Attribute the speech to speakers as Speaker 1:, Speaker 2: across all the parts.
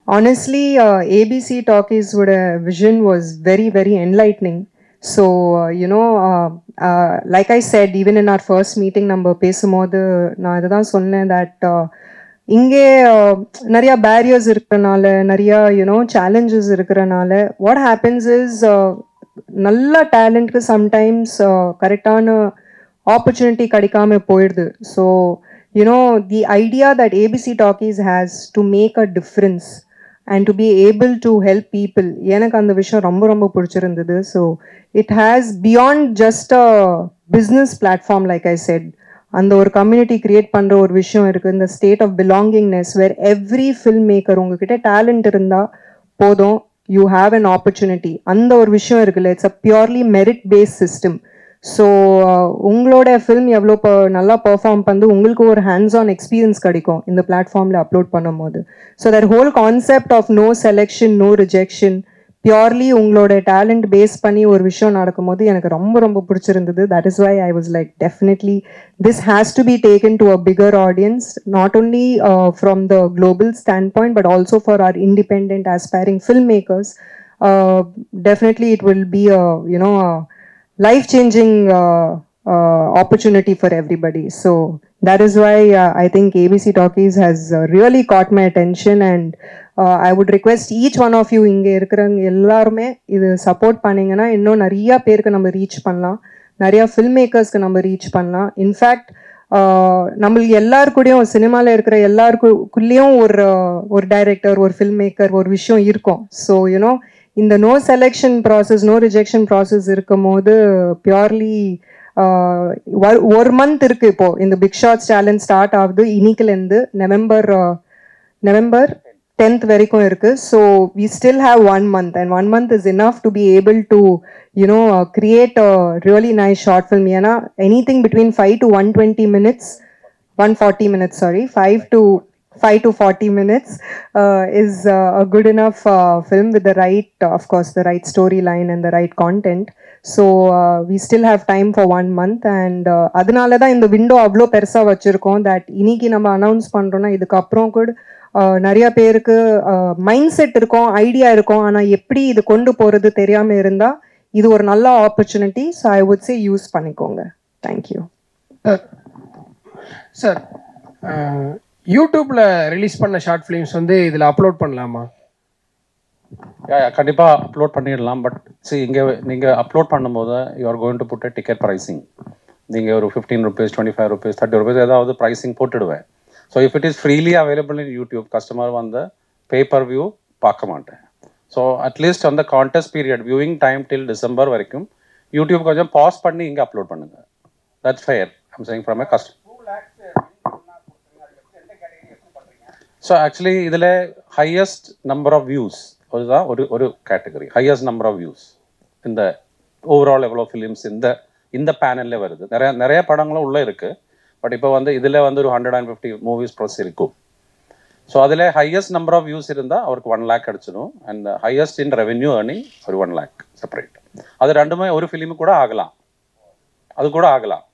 Speaker 1: Honestly, ABC Talkies would vision was very, very enlightening. So, like I said, even in our first meeting, number பேசும்போது நான் இதுதான் சொன்னேன் that இங்கே நிறைய barriers இருக்கிறனால நிறைய சேலஞ்சஸ் இருக்கிறனால what happens is நல்ல டேலண்ட்க்கு சம்டைம்ஸ் கரெக்டான ஆப்பர்ச்சுனிட்டி கிடைக்காம போயிடுது. So the idea that ABC Talkies has to make a difference and to be able to help people, எனக்கு அந்த விஷயம் ரொம்ப ரொம்ப பிடிச்சிருந்தது. So it has beyond just a business platform, like I said, அந்த ஒரு கம்யூனிட்டி கிரியேட் பண்ணுற ஒரு விஷயம் இருக்குது, இந்த state of belongingness where every film maker உங்ககிட்ட டேலண்ட் இருந்தால் போதும், யூ ஹாவ் அன் ஆப்பர்ச்சுனிட்டி, அந்த ஒரு விஷயம் இருக்குல்ல, it's a purely merit based system. So உங்களோட ஃபில்ம் எவ்வளோ நல்லா பர்ஃபார்ம் பண்ணி உங்களுக்கு ஒரு ஹேண்ட்ஸ் ஆன் எக்ஸ்பீரியன்ஸ் கிடைக்கும் இந்த பிளாட்ஃபார்மில் அப்லோட் பண்ணும்போது. So that whole concept of no selection, no rejection, purely உங்களோட டேலண்ட் பேஸ் பண்ணி ஒரு விஷயம் நடக்கும்போது எனக்கு ரொம்ப ரொம்ப பிடிச்சிருந்தது. That is why I was like definitely this has to be taken to a bigger audience, not only from the global stand point but also for our independent aspiring film makers. Definitely it will be a life-changing opportunity for everybody. So that is why I think ABC Talkies has really caught my attention, and I would request each one of you இங்கே இருக்கிறவங்க எல்லாருமே இது support பண்ணிங்கன்னா இன்னும் நிறையா பேருக்கு நம்ம reach பண்ணலாம், நிறையா ஃபில்ம் மேக்கர்ஸ்க்கு நம்ம ரீச் பண்ணலாம். இன்ஃபேக்ட் நம்மளுக்கு எல்லாருக்கூடையும் சினிமாவில் இருக்கிற எல்லாருக்குள்ளேயும் ஒரு டைரக்டர், ஒரு ஃபில்ம் மேக்கர், ஒரு விஷயம் இருக்கும். ஸோ இந்த no selection process, no rejection process இருக்கும் போது பியூர்லி ஒரு மந்த் இருக்கு. இப்போ இந்த பிக் ஷாட்ஸ் சேலஞ்ச் ஸ்டார்ட் ஆகுது இன்னைக்குலேருந்து நவம்பர் 10th வரைக்கும் இருக்கு. So we still have 1 month, and 1 month is enough to be able to create a really nice short film. ஏன்னா anything between 5 to 120 minutes, 140 minutes, sorry, 5 to 40 minutes is a good enough film with the right, of course, the right storyline and the right content. So we still have time for 1 month, and அதனால தான் இந்த window அவ்வளோ பெருசாக வச்சுருக்கோம். That இன்னைக்கு நம்ம announce பண்ணுறோன்னா இதுக்கப்புறம் கூட நிறைய பேருக்கு மைண்ட் செட் இருக்கும், ஐடியா இருக்கும், ஆனால் எப்படி இது கொண்டு போகிறது தெரியாமல் இருந்தால் இது ஒரு நல்ல opportunity. So I would say use பண்ணிக்கோங்க. Thank you
Speaker 2: sir. யூடியூப்ல ரிலீஸ் பண்ண ஷார்ட் ஃபிலிம்ஸ் வந்து இதில் அப்லோட் பண்ணலாமா?
Speaker 3: கண்டிப்பாக அப்லோட் பண்ணிடலாம். பட் இங்கே நீங்கள் அப்லோட் பண்ணும்போது you are going to put ticket pricing. நீங்கள் ஒரு 15 rupees, 25 rupees, 30 rupees ஏதாவது ப்ரைஸிங் போட்டுடுவேன். So if it is freely available in YouTube, customer வந்து பேப்பர் வியூ பார்க்க மாட்டேன். ஸோ அட்லீஸ்ட் அந்த contest period viewing time till December வரைக்கும் யூடியூப் கொஞ்சம் பாஸ் பண்ணி இங்கே அப்லோட் பண்ணுங்க. That's fair. I'm saying from a customer. So actually இதில் ஹையஸ்ட் நம்பர் ஆஃப் வியூஸ் அதுதான் ஒரு category. Highest number of views இந்த ஓவரால் எவ்வளோ ஃபிலிம்ஸ் இந்த பேனலில் வருது. நிறைய படங்களும் உள்ளே இருக்குது. பட் இப்போ வந்து இதில் வந்து ஒரு 150 மூவிஸ் ப்ளஸ் இருக்கும். ஸோ அதில் ஹையஸ்ட் நம்பர் ஆஃப் வியூஸ் இருந்தால் அவருக்கு 1 lakh கிடச்சிடும். And highest in revenue earning ஒரு 1 lakh செப்பரேட். அது ரெண்டுமே ஒரு ஃபிலிமு கூட ஆகலாம், அது கூட ஆகலாம்,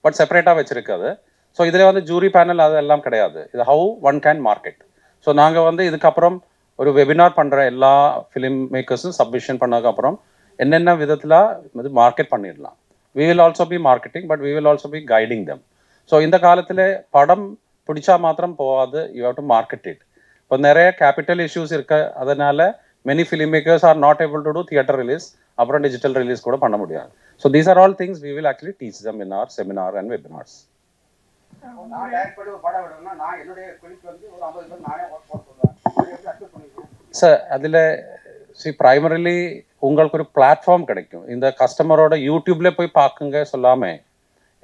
Speaker 3: பட் செப்பரேட்டாக வச்சுருக்காது. ஸோ இதில் வந்து ஜூரி பேனல் அதெல்லாம் கிடையாது. இது how one can market. So நாங்கள் வந்து இதுக்கப்புறம் ஒரு வெபினார் பண்ணுற எல்லா ஃபிலிம் மேக்கர்ஸும் சப்மிஷன் பண்ணதுக்கப்புறம் என்னென்ன விதத்தில் இது மார்க்கெட் பண்ணிடலாம். We will also be marketing, but we will also be guiding them. So இந்த காலத்தில் படம் பிடிச்சா மாத்திரம் போகாது, you have to market it. இப்போ நிறைய கேபிட்டல் இஷ்யூஸ் இருக்கு, அதனால many film makers are not able to do theatre release, அப்புறம் டிஜிட்டல் ரிலீஸ் கூட பண்ண முடியாது. So these are all things we will actually teach them in our seminar and webinars. Sir அதில் primarily உங்களுக்கு ஒரு platform கிடைக்கும். இந்த கஸ்டமரோட யூடியூப்ல போய் பார்க்குங்க சொல்லாமல்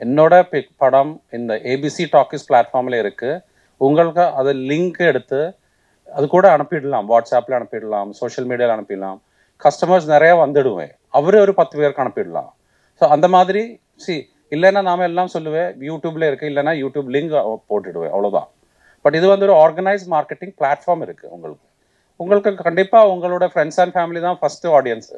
Speaker 3: என்னோட படம் இந்த ஏபிசி டாக்கீஸ் பிளாட்ஃபார்மில் இருக்குது. உங்களுக்கு அதை லிங்க் எடுத்து அது கூட அனுப்பிடலாம், வாட்ஸ்அப்பில் அனுப்பிடலாம், சோஷியல் மீடியாவில் அனுப்பிடலாம். கஸ்டமர்ஸ் நிறையா வந்துடுவேன், அவரே ஒரு 10 பேருக்கு அனுப்பிடலாம். ஸோ அந்த மாதிரி இல்லைன்னா நாம எல்லாம் சொல்லுவேன் யூடியூப்ல இருக்குது, இல்லைன்னா யூடியூப் லிங்க் போட்டுடுவேன், அவ்வளோதான். பட் இது வந்து ஒரு ஆர்கனைஸ் மார்க்கெட்டிங் பிளாட்ஃபார்ம் இருக்குது. உங்களுக்கு கண்டிப்பாக உங்களோட ஃப்ரெண்ட்ஸ் அண்ட் ஃபேமிலி தான் ஃபஸ்ட்டு ஆடியன்ஸு.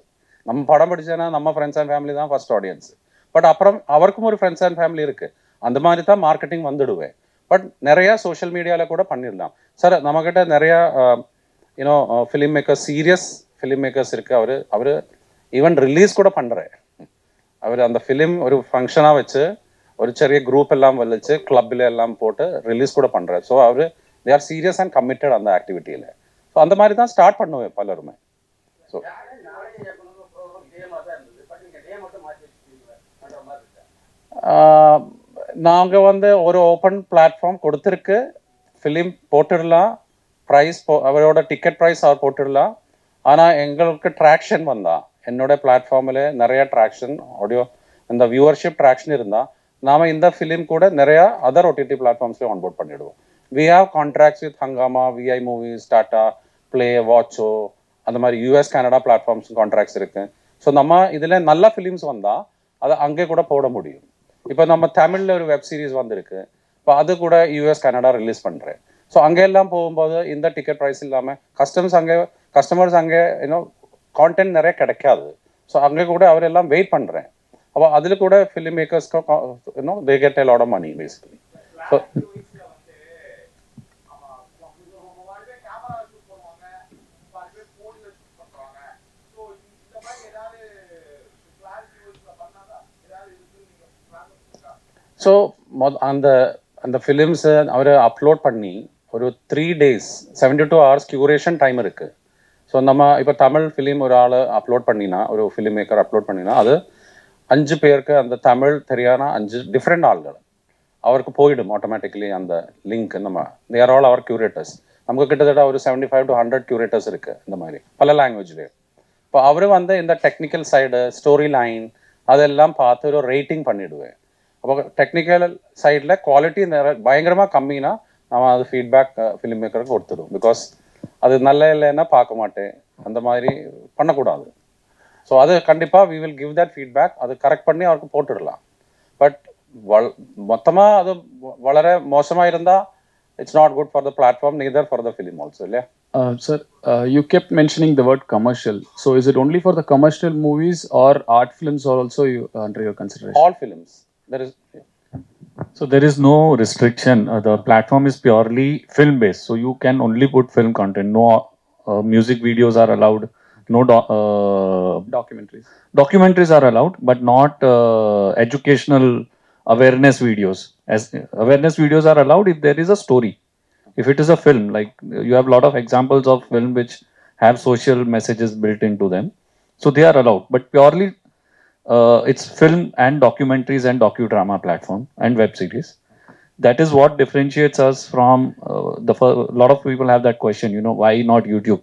Speaker 3: நம்ம படம் படிச்சேன்னா நம்ம ஃப்ரெண்ட்ஸ் அண்ட் ஃபேமிலி தான் ஃபஸ்ட் ஆடியன்ஸு. பட் அப்புறம் அவருக்கும் ஒரு ஃப்ரெண்ட்ஸ் அண்ட் ஃபேமிலி இருக்குது. அந்த மாதிரி தான் மார்க்கெட்டிங் வந்துடுவேன். பட் நிறையா சோஷியல் மீடியாவில் கூட பண்ணிடலாம். சார் நம்மக்கிட்ட நிறையா film maker serious film makers இருக்குது. அவர் ஈவன் ரிலீஸ் கூட பண்ணுறாரு. அவர் அந்த ஃபிலிம் ஒரு ஃபங்க்ஷனாக வச்சு ஒரு சிறிய குரூப் எல்லாம் வலிச்சு கிளப்பில் எல்லாம் போட்டு ரிலீஸ் கூட பண்ணுறாரு. ஸோ அவர் they are serious and committed அந்த ஆக்டிவிட்டியில். ஸோ அந்த மாதிரி தான் ஸ்டார்ட் பண்ணுவேன் பலருமே. ஸோ நாங்கள் வந்து ஒரு ஓப்பன் பிளாட்ஃபார்ம் கொடுத்துருக்கு. ஃபிலிம் போட்டுடலாம், ப்ரைஸ் அவரோட டிக்கெட் ப்ரைஸ் அவர் போட்டுடலாம். ஆனால் எங்களுக்கு ட்ராக்ஷன் வந்தால் என்னோட பிளாட்ஃபார்மில் நிறைய ட்ராக்ஷன் ஆடியோ இந்த வியூவர்ஷிப் ட்ராக்ஷன் இருந்தால் நாம் இந்த ஃபிலிம் கூட நிறையா அதர் ஓடிடி பிளாட்ஃபார்ம்ஸ்லேயும் ஆன்போர்ட் பண்ணிவிடுவோம். We have contracts with Hungama, Vi movies, Tata play, Watcho, அந்த மாதிரி யூஎஸ் கனடா பிளாட்ஃபார்ம்ஸ் கான்ட்ராக்ட்ஸ் இருக்குது. ஸோ நம்ம இதில் நல்ல ஃபிலிம்ஸ் வந்தால் அதை அங்கே கூட போட முடியும். இப்போ நம்ம தமிழில் ஒரு வெப் சீரிஸ் வந்திருக்கு, இப்போ அது கூட யூஎஸ் கனடா ரிலீஸ் பண்ணுறேன். ஸோ அங்கெல்லாம் போகும்போது இந்த டிக்கெட் ப்ரைஸ் இல்லாமல் கஸ்டமர்ஸ் அங்கே கான்டென்ட் நிறைய கிடைக்காது. ஸோ அங்கே கூட அவரெல்லாம் வெயிட் பண்ணுறேன். அப்போ அதில் கூட ஃபிலிம் மேக்கர்ஸ்க்கு they get a lot of money basically. So so அந்த ஃபிலிம்ஸை அவர் அப்லோட் பண்ணி ஒரு 3 days 72 hours க்யூரேஷன் டைம் இருக்குது. ஸோ நம்ம இப்போ தமிழ் ஃபிலிம் ஒரு ஆள் அப்லோட் பண்ணினா, ஒரு ஃபிலிம் மேக்கர் அப்லோட் பண்ணினா, அது 5 பேருக்கு அந்த தமிழ் தெரியாத 5 டிஃப்ரெண்ட் ஆள்கள் அவருக்கு போயிடும் ஆட்டோமேட்டிக்கலி அந்த லிங்க். நம்ம தேர் ஆல் அவர் க்யூரேட்டர்ஸ். நமக்கு கிட்டத்தட்ட ஒரு 75 to 100 க்யூரேட்டர்ஸ் இருக்குது இந்த மாதிரி பல லாங்குவேஜ்லேயே. இப்போ அவர் வந்து இந்த டெக்னிக்கல் சைடு, ஸ்டோரி லைன் அதெல்லாம் பார்த்து ஒரு ரேட்டிங் பண்ணிவிடுவேன். அப்போ டெக்னிக்கல் சைடில் குவாலிட்டி பயங்கரமாக கம்மினா நம்ம அது ஃபீட்பேக் ஃபிலிம் மேக்கருக்கு கொடுத்துடும். பிகாஸ் அது நல்ல இல்லைன்னா பார்க்க மாட்டேன், அந்த மாதிரி பண்ணக்கூடாது. ஸோ அது கண்டிப்பாக we will give that feedback. அது கரெக்ட் பண்ணி அவருக்கு போட்டுடலாம். பட் மொத்தமாக அது வளர மோசமாக இருந்தால் it's not good for the platform, neither for the film also, இல்லையா?
Speaker 4: Sir, you kept mentioning the word commercial. So is it only for the commercial movies or art films are also under your consideration?
Speaker 3: All films. There is...
Speaker 5: So there is no restriction. The platform is purely film based. So you can only put film content. No music videos are allowed. No
Speaker 4: Documentaries.
Speaker 5: documentaries are allowed, but not educational awareness videos. As awareness videos are allowed if there is a story. If it is a film, like you have a lot of examples of film which have social messages built into them, so they are allowed. But purely it's film and documentaries and docudrama platform and web series. That is what differentiates us from a lot of people have that question, why not YouTube?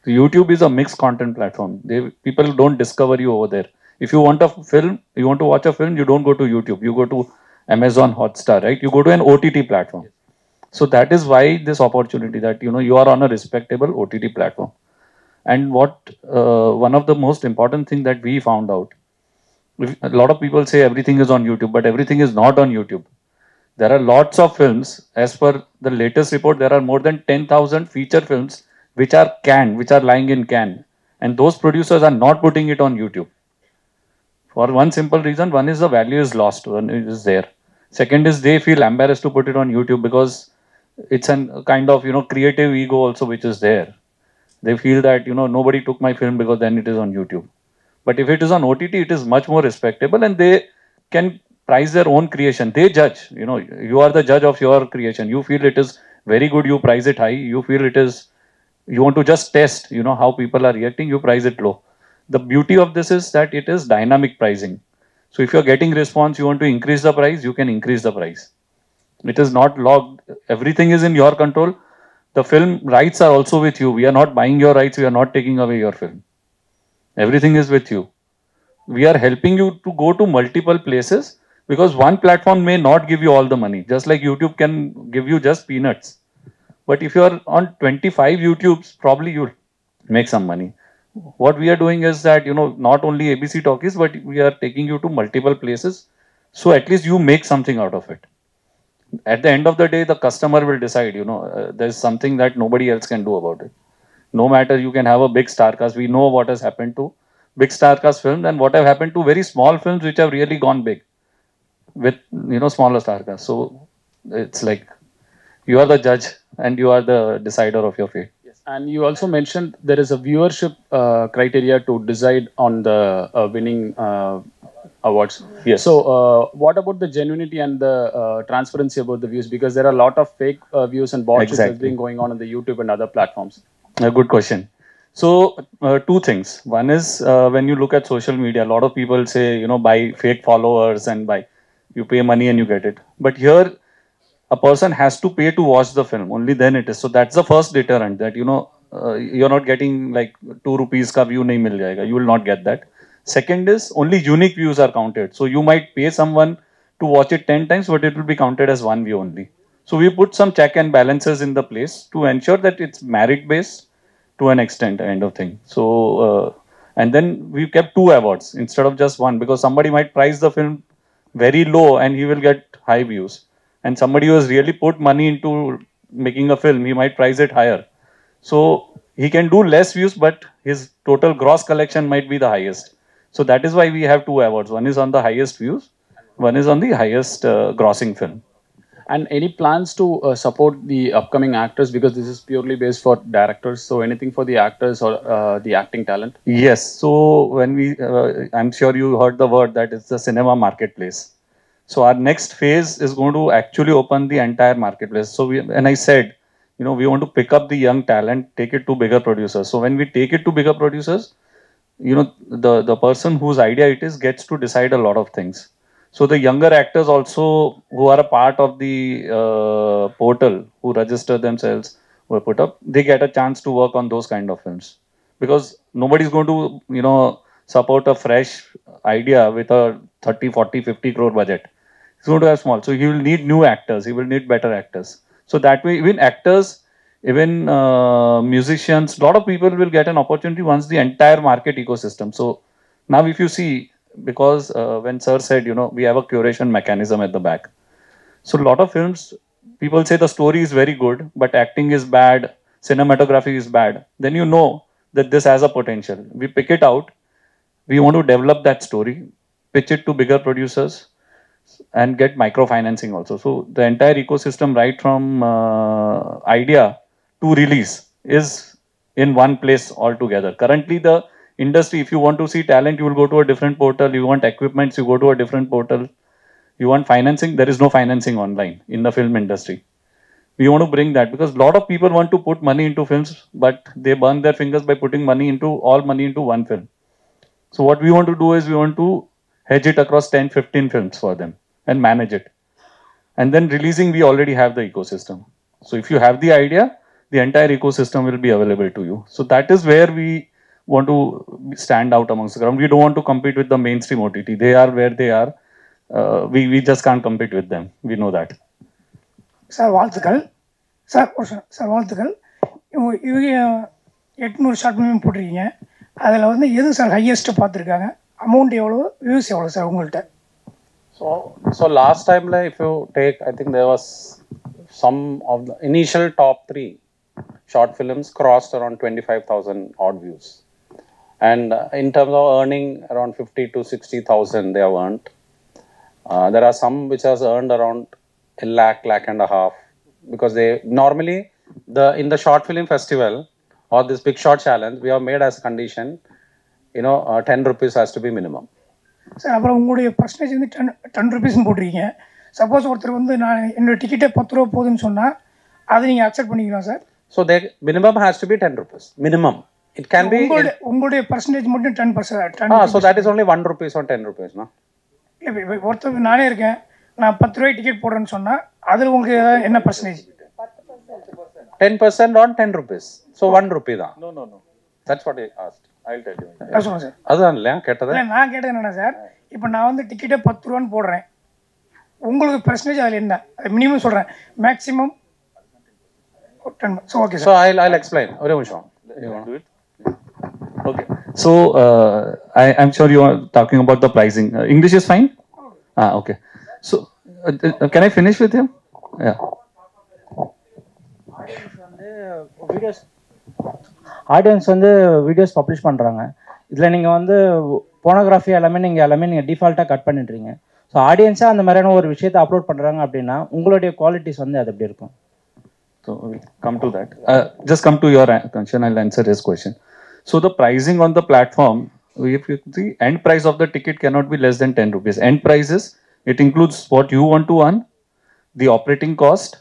Speaker 5: So YouTube is a mixed content platform. People don't discover you over there. If you want a film, you want to watch a film, you don't go to YouTube. You go to Amazon Hotstar, right? You go to an OTT platform. So that is why this opportunity that, you are on a respectable OTT platform. And what one of the most important thing that we found out, a lot of people say everything is on YouTube, but everything is not on YouTube. There are lots of films. As per the latest report, there are more than 10,000 feature films which are canned, which are lying in can. And those producers are not putting it on YouTube. For one simple reason. One is the value is lost when it is there. Second is they feel embarrassed to put it on YouTube because it's a kind of, creative ego also which is there. They feel that, nobody took my film because then it is on YouTube. But if it is on OTT, it is much more respectable and they can price their own creation. They judge, you are the judge of your creation. You feel it is very good, you price it high. You feel it is, you want to just test, how people are reacting, you price it low. The beauty of this is that it is dynamic pricing. So if you're getting response, you want to increase the price, you can increase the price. It is not logged. Everything is in your control. The film rights are also with you. We are not buying your rights. We are not taking away your film. Everything is with you. We are helping you to go to multiple places because one platform may not give you all the money. Just like YouTube can give you just peanuts. But if you are on 25 YouTubes, probably you'll make some money. What we are doing is that, not only ABC Talkies, but we are taking you to multiple places. So at least you make something out of it. At the end of the day, the customer will decide, there's something that nobody else can do about it. No matter you can have a big star cast. We know what has happened to big star cast films and what have happened to very small films which have really gone big with, smaller star cast. So it's like, you are the judge and you are the decider of your fate.
Speaker 4: Yes. And you also mentioned there is a viewership criteria to decide on the winning awards.
Speaker 5: Yes.
Speaker 4: So what about the genuinity and the transparency about the views? Because there are a lot of fake views and bot that's been going on the YouTube and other platforms.
Speaker 5: A good question. So two things. One is when you look at social media, a lot of people say, buy fake followers and buy, you pay money and you get it. But here, a person has to pay to watch the film. Only then it is. So that's the first deterrent that, you're not getting like 2 rupees ka view nahi mil jayega. You will not get that. Second is only unique views are counted. So you might pay someone to watch it 10 times, but it will be counted as one view only. So we put some check and balances in the place to ensure that it's merit based to an extent, kind of thing. So, and then we kept 2 awards instead of just one, because somebody might price the film very low and he will get high views. And somebody who has really put money into making a film, he might price it higher. So he can do less views, but his total gross collection might be the highest. So that is why we have 2 awards. One is on the highest views, one is on the highest grossing film.
Speaker 4: And any plans to support the upcoming actors, because this is purely based for directors? So anything for the actors or the acting talent?
Speaker 5: Yes. So when we, I'm sure you heard the word that it's the cinema marketplace. So our next phase is going to actually open the entire marketplace. So and I said, we want to pick up the young talent, take it to bigger producers. So when we take it to bigger producers, the person whose idea it is gets to decide a lot of things. So the younger actors also who are a part of the portal, who register themselves, who are put up, they get a chance to work on those kind of films. Because nobody is going to, support a fresh idea with a 30, 40, 50 crore budget. He's going to have small. So he will need new actors. He will need better actors. So that way, even actors, even musicians, a lot of people will get an opportunity once the entire market ecosystem. So now if you see, because when sir said, we have a curation mechanism at the back. So a lot of films, people say the story is very good, but acting is bad, cinematography is bad. Then you know that this has a potential. We pick it out. We want to develop that story, pitch it to bigger producers, and get microfinancing also. So the entire ecosystem, right from idea to release, is in one place altogether. Currently, the industry, if you want to see talent, you will go to a different portal. You want equipments, you go to a different portal. You want financing, there is no financing online in the film industry. We want to bring that, because a lot of people want to put money into films, but they burn their fingers by putting all money into one film. So what we want to do is we want to hedge it across 10, 15 films for them and manage it. And then releasing, we already have the ecosystem. So if you have the idea, the entire ecosystem will be available to you. So that is where we want to stand out amongst the crowd. We don't want to compete with the mainstream OTT. They are where they are. We just can't compete with them. We know that.
Speaker 6: Sir வாழ்த்துக்கள். Sir வாழ்த்துக்கள். இவங்க 800 short film போட்டிருக்கீங்க. அதில் வந்து எது sir highest பார்த்துருக்காங்க? Amount எவ்வளோ, views எவ்வளோ சார் உங்கள்கிட்ட?
Speaker 3: So last time, if you take, I think there was some of the initial top 3 short films crossed around 25,000 odd views. And in terms of earning, around 50 to 60,000 they have earned. There are some which has earned around a lakh and a half, because they normally in the short film festival or this big short challenge, we have made as a condition, 10 rupees has to be minimum.
Speaker 6: Sir அப்புறம் உங்களுடைய percentage வந்து 10 ருபீஸ்னு போட்டிருக்கீங்க. Suppose ஒருத்தர் வந்து நான் என்னோட டிக்கெட்டே 10 ரூபா போகுதுன்னு சொன்னால் அதை நீங்கள் அக்செப்ட் பண்ணிக்கலாம் sir?
Speaker 3: So the minimum has to be 10 rupees. Minimum. It can be.
Speaker 6: உங்களுடைய பர்சன்டேஜ் மட்டும் 10%.
Speaker 3: So that is only 1 rupees or 10 rupees, no?
Speaker 6: ஒருத்தர் நானே இருக்கேன், நான் 10 ரூபாய் டிக்கெட் போடுறேன்னு சொன்னால் அதில் உங்களுக்கு என்ன percentage?
Speaker 3: 10% on 10 rupees. So 1 rupee தான்.
Speaker 5: No.
Speaker 3: That's what I asked. I'll tell you.
Speaker 6: சொல்லுங்கள் சார்.
Speaker 3: அதுதான் இல்லையா கேட்டது?
Speaker 6: இல்லை, நான் கேட்டது என்னென்னா சார், இப்போ நான் வந்து டிக்கெட்டே 10 ரூபான்னு போடுறேன், உங்களுக்கு பர்சன்டேஜ் அதில் என்ன? அது மினிமம் சொல்கிறேன், maximum 10. So okay sir.
Speaker 3: So I'll explain. ஒரு நிமிஷம்.
Speaker 5: You want to do it? Okay. So I'm sure you are talking about the pricing. English is fine? Okay. So can I finish with him? Yeah.
Speaker 7: Audience வந்து videos publish பண்ணுறாங்க. இதில் நீங்கள் வந்து pornography எல்லாமே நீங்கள் டிஃபால்ட்டாக கட் பண்ணிடுறீங்க. So ஆடியன்ஸாக அந்த மாதிரியான ஒரு விஷயத்தை அப்லோட் பண்ணுறாங்க அப்படின்னா உங்களுடைய குவாலிட்டிஸ் வந்து அது எப்படி இருக்கும்?
Speaker 5: So we'll come to that. Just come to your question, I'll answer his question. So the pricing on the platform, if you see, end price of the ticket cannot be less than 10 rupees. End prices, it includes what you want to earn, the operating cost,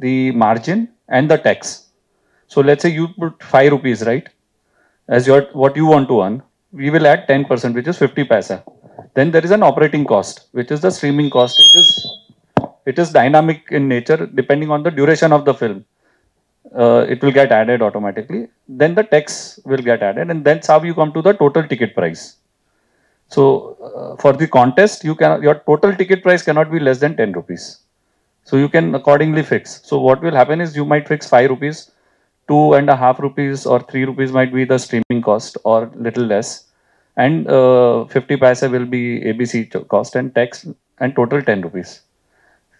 Speaker 5: the margin, and the tax. So let's say you put 5 rupees, right, as your what you want to earn. We will add 10%, which is 50 paisa. Then there is an operating cost, which is the streaming cost. It is dynamic in nature, depending on the duration of the film. It will get added automatically. Then the tax will get added, and that's how you come to the total ticket price. So for the contest, your total ticket price cannot be less than 10 rupees. So you can accordingly fix. So what will happen is you might fix 5 rupees, 2.5 rupees or 3 rupees might be the streaming cost or little less, and 50 paisa will be ABC cost and tax, and total 10 rupees.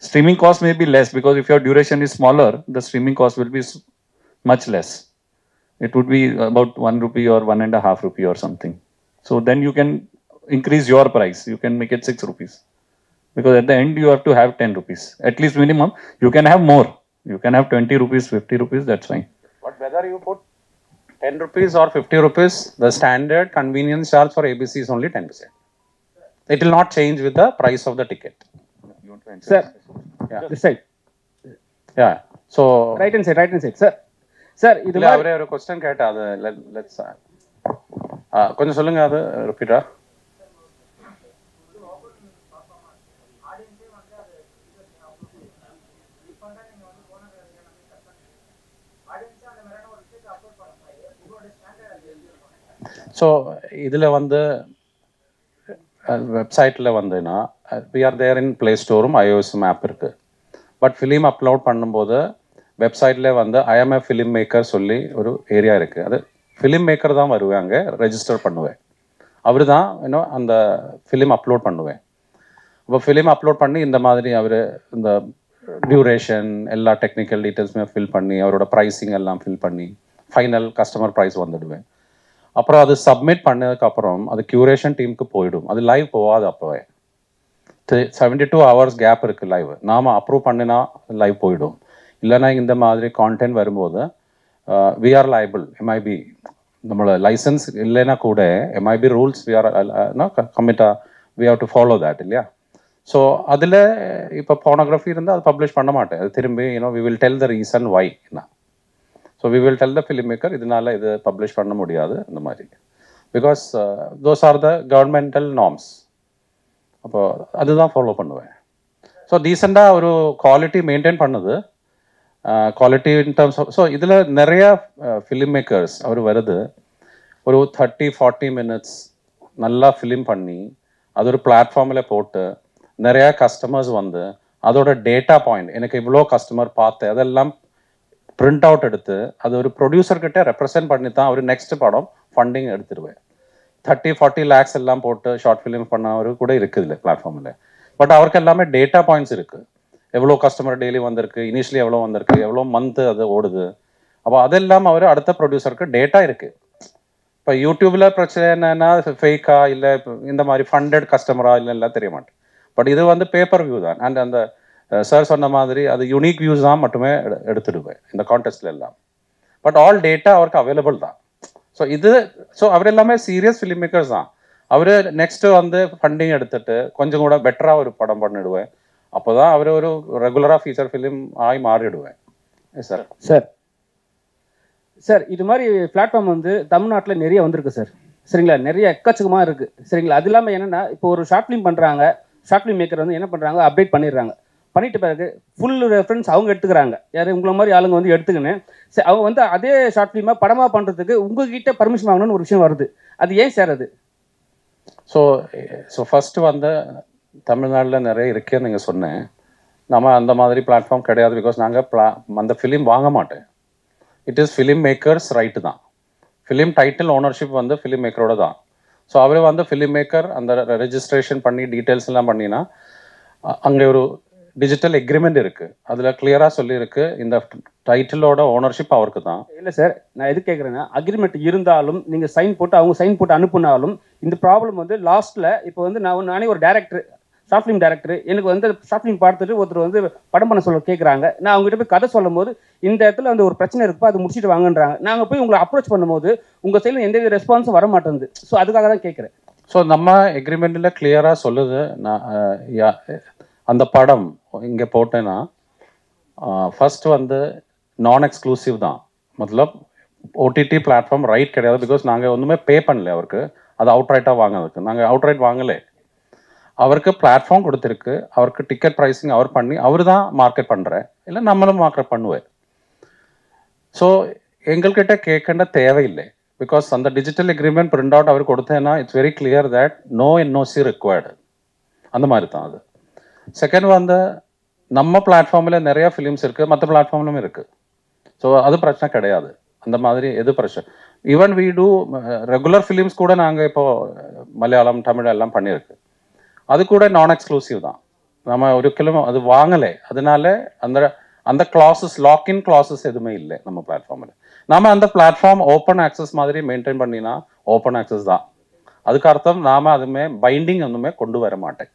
Speaker 5: Streaming cost may be less because if your duration is smaller, the streaming cost will be much less. It would be about 1 rupee or 1.5 rupee or something. So then you can increase your price. You can make it 6 rupees. Because at the end you have to have 10 rupees. At least minimum. You can have more. You can have 20 rupees, 50 rupees, that's fine.
Speaker 3: But whether you put 10 rupees or 50 rupees, the standard convenience charge for ABC is only 10%. It will not change with the price of the ticket.
Speaker 8: Sir,
Speaker 3: Yeah.
Speaker 8: this side.
Speaker 3: Yeah. So,
Speaker 8: Right hand side. Sir, இது
Speaker 3: இல்ல அவரே ஒரு question கேட்டா அது let's கொஞ்சம் சொல்லுங்க அது ரிப்பீட்டா. So இதில் வந்து வெப்சைட்டில் வந்துன்னா we are there in play ஸ்டோரும் iOSம் ஆப் இருக்குது. பட் ஃபிலிம் அப்லோட் பண்ணும்போது வெப்சைட்டில் வந்து ஐஎம்ஏ ஃபிலிம் மேக்கர் சொல்லி ஒரு ஏரியா இருக்குது. அது ஃபிலிம் மேக்கர் தான் வருவாங்க, ரெஜிஸ்டர் பண்ணுவேன். அவர் தான் இன்னும் அந்த ஃபிலிம் அப்லோட் பண்ணுவேன். அப்போ ஃபிலிம் அப்லோட் பண்ணி இந்த மாதிரி அவர் இந்த டியூரேஷன் எல்லா டெக்னிக்கல் டீட்டெயில்ஸுமே ஃபில் பண்ணி அவரோட ப்ரைஸிங் எல்லாம் ஃபில் பண்ணி ஃபைனல் கஸ்டமர் ப்ரைஸ் வந்துடுவேன். அப்புறம் அது சப்மிட் பண்ணதுக்கப்புறம் அது க்யூரேஷன் டீமுக்கு போயிடும். அது லைவ் போகாது. அப்போவே 72 hours கேப் இருக்குது லைவ். நாம் அப்ரூவ் பண்ணினா லைவ் போயிடும். இல்லைனா இந்த மாதிரி கான்டென்ட் வரும்போது வி ஆர் லைபிள். எம்ஐபி நம்மளோட லைசன்ஸ் இல்லைன்னா கூட எம்ஐபி ரூல்ஸ் வி ஆர் கமிட்டாக we have to follow that இல்லையா. ஸோ அதில் இப்போ போனோகிராஃபி இருந்தால் அது பப்ளிஷ் பண்ண மாட்டேன். அது திரும்பி we will tell the reason why என்ன. So we will tell the film maker இதனால் இது பப்ளிஷ் பண்ண முடியாது அந்த மாதிரி. Because those are the governmental norms. அப்போ அதுதான் ஃபாலோ பண்ணுவேன். ஸோ டீசெண்டாக ஒரு குவாலிட்டி மெயின்டைன் பண்ணுது. Quality in terms of so இதில் நிறையா ஃபிலிம் மேக்கர்ஸ் அவர் வருது. ஒரு 30-40 minutes நல்லா ஃபிலிம் பண்ணி அது ஒரு பிளாட்ஃபார்மில் போட்டு நிறையா கஸ்டமர்ஸ் வந்து அதோட டேட்டா பாயிண்ட் எனக்கு இவ்வளோ கஸ்டமர் பார்த்தேன் அதெல்லாம் பிரிண்ட் அவுட் எடுத்து அது ஒரு ப்ரொடியூசர்கிட்ட ரெப்ரசென்ட் பண்ணி தான் அவர் நெக்ஸ்ட் படம் ஃபண்டிங் எடுத்துருவேன். 30-40 lakhs எல்லாம் போட்டு ஷார்ட் ஃபிலிம் பண்ணவர் கூட இருக்குது இல்லை பிளாட்ஃபார்மில். பட் அவருக்கு எல்லாமே டேட்டா பாயிண்ட்ஸ் இருக்குது. எவ்வளோ கஸ்டமர் டெய்லி வந்திருக்கு, இனிஷியலி எவ்வளோ வந்திருக்கு, எவ்வளோ மந்த்து அது ஓடுது. அப்போ அதெல்லாம் அவர் அடுத்த ப்ரொடியூசருக்கு டேட்டா இருக்குது. இப்போ யூடியூப்பில் பிரச்சனை என்னன்னா ஃபேக்கா இல்லை இந்த மாதிரி ஃபண்டட் கஸ்டமரா இல்லைலாம் தெரிய மாட்டேன். பட் இது வந்து பேப்பர் வியூ தான். அண்ட் அந்த சார் சொன்ன மாதிரி அது யூனிக் வியூஸ் தான் மட்டுமே எடுத்துடுவேன் இந்த கான்டெஸ்ட்ல எல்லாம். பட் ஆல் டேட்டா அவருக்கு அவைலபிள் தான். ஸோ அவர் எல்லாமே சீரியஸ் ஃபிலிம் மேக்கர்ஸ் தான். அவர் நெக்ஸ்ட் வந்து ஃபண்டிங் எடுத்துட்டு கொஞ்சம் கூட பெட்டராக ஒரு படம் பண்ணிடுவேன். அப்போ தான் அவர் ஒரு ரெகுலராக ஃபீச்சர் ஃபிலிம் ஆகி மாறிடுவேன். சார்
Speaker 8: சார் இது மாதிரி பிளாட்ஃபார்ம் வந்து தமிழ்நாட்டில் நிறைய வந்திருக்கு சார். சரிங்களா, நிறைய எக்கச்சக்கமாக இருக்குது. சரிங்களா, அது இல்லாமல் என்னென்னா இப்போ ஒரு ஷார்ட் ஃபிலிம் பண்ணுறாங்க, ஷார்ட் ஃபிலிம் மேக்கர் வந்து என்ன பண்ணுறாங்க, அப்டேட் பண்ணிடுறாங்க. பண்ணிட்டு பிறகு ஃபுல் ரெஃபரன்ஸ் அவங்க எடுத்துக்கிறாங்க. யார் உங்களை மாதிரி ஆளுங்க வந்து எடுத்துக்கின்னு சரி அவங்க வந்து அதே ஷார்ட் ஃபிலிமாக படமாக பண்ணுறதுக்கு உங்ககிட்ட பர்மிஷன் வாங்கணும்னு ஒரு விஷயம் வருது. அது ஏன் சார் அது?
Speaker 3: ஸோ ஃபஸ்ட்டு வந்து தமிழ்நாட்டில் நிறைய இருக்கேன்னு நீங்கள் சொன்னேன். நம்ம அந்த மாதிரி பிளாட்ஃபார்ம் கிடையாது. பிகாஸ் நாங்கள் அந்த ஃபிலிம் வாங்க மாட்டேன். It is film makers right தான். ஃபிலிம் டைட்டில் ஓனர்ஷிப் வந்து ஃபிலிம் மேக்கரோட தான். ஸோ அவர் வந்து ஃபிலிம் மேக்கர் அந்த ரெஜிஸ்ட்ரேஷன் பண்ணி டீட்டெயில்ஸ் எல்லாம் பண்ணினா அங்கே ஒரு டிஜிட்டல் எக்ரிமெண்ட் இருக்குது. அதில் கிளியராக சொல்லியிருக்கு இந்த டைட்டிலோட ஓனர்ஷிப் அவருக்கு தான்.
Speaker 8: இல்லை சார், நான் எது கேட்குறேன்னா அக்ரிமெண்ட் இருந்தாலும் நீங்கள் சைன் போட்டு அவங்க சைன் போட்டு அனுப்புனாலும் இந்த ப்ராப்ளம் வந்து லாஸ்ட்டில் இப்போ வந்து நானே ஒரு டேரக்டர் ஷார்ட் ஃபிலிம் டேரக்டர் எனக்கு வந்து ஷார்ட் ஃபிலிம் பார்த்துட்டு ஒருத்தர் வந்து படம் பண்ண சொல்ல கேட்குறாங்க. நான் அவங்ககிட்ட போய் கதை சொல்லும் போது இந்த இடத்துல வந்து ஒரு பிரச்சனை இருக்குப்பா, அது முடிச்சுட்டு வாங்கன்றாங்க. நாங்கள் போய் உங்களை அப்ரோச் பண்ணும்போது உங்கள் சைடில் எந்த வித ரெஸ்பான்ஸும் வர மாட்டேங்குது. ஸோ அதுக்காக தான் கேட்குறேன்.
Speaker 3: ஸோ நம்ம எக்ரிமெண்ட்டில் கிளியராக சொல்லுது, நான் அந்த படம் இங்கே போட்டேன்னா ஃபர்ஸ்ட் வந்து நான் எக்ஸ்க்ளூசிவ் தான். மத்தலப் ஓடிடி பிளாட்ஃபார்ம் ரைட் கிடையாது. பிகாஸ் நாங்கள் ஒன்றுமே பே பண்ணல அவருக்கு, அது அவுட் ரைட்டாக வாங்கினதுக்கு. நாங்கள் அவுட் ரைட் வாங்கலை. அவருக்கு பிளாட்ஃபார்ம் கொடுத்துருக்கு, அவருக்கு டிக்கெட் ப்ரைஸிங் அவர் பண்ணி அவர் தான் மார்க்கெட் பண்ணுறேன், இல்லை நம்மளும் மார்க்கெட் பண்ணுவேன். ஸோ எங்கள்கிட்ட கேட்கண்ட தேவையில்லை. பிகாஸ் அந்த டிஜிட்டல் எக்ரிமெண்ட் பிரிண்ட் அவுட் அவர் கொடுத்தேன்னா it's very clear that no NOC required. அந்த மாதிரி தான் அது. செகண்ட் வந்து நம்ம பிளாட்ஃபார்மில் நிறைய ஃபிலிம்ஸ் இருக்குது, மற்ற பிளாட்ஃபார்ம்லும் இருக்குது. ஸோ அது பிரச்சனை கிடையாது. அந்த மாதிரி எது பிரச்சனை. Even we do regular films கூட நாங்கள் இப்போது மலையாளம் தமிழ் எல்லாம் பண்ணியிருக்கு. அது கூட நான் எக்ஸ்க்ளூசிவ் தான். நம்ம ஒரு கிலோ அது வாங்கலை. அதனால அந்த அந்த கிளாஸஸ் லாக்இன் கிளாஸஸ் எதுவுமே இல்லை நம்ம பிளாட்ஃபார்மில். நாம் அந்த பிளாட்ஃபார்ம் ஓப்பன் ஆக்சஸ் மாதிரி மெயின்டைன் பண்ணினா ஓப்பன் ஆக்சஸ் தான். அதுக்கு அர்த்தம் நாம் அதுமே பைண்டிங் ஒன்றுமே கொண்டு வர மாட்டேன்.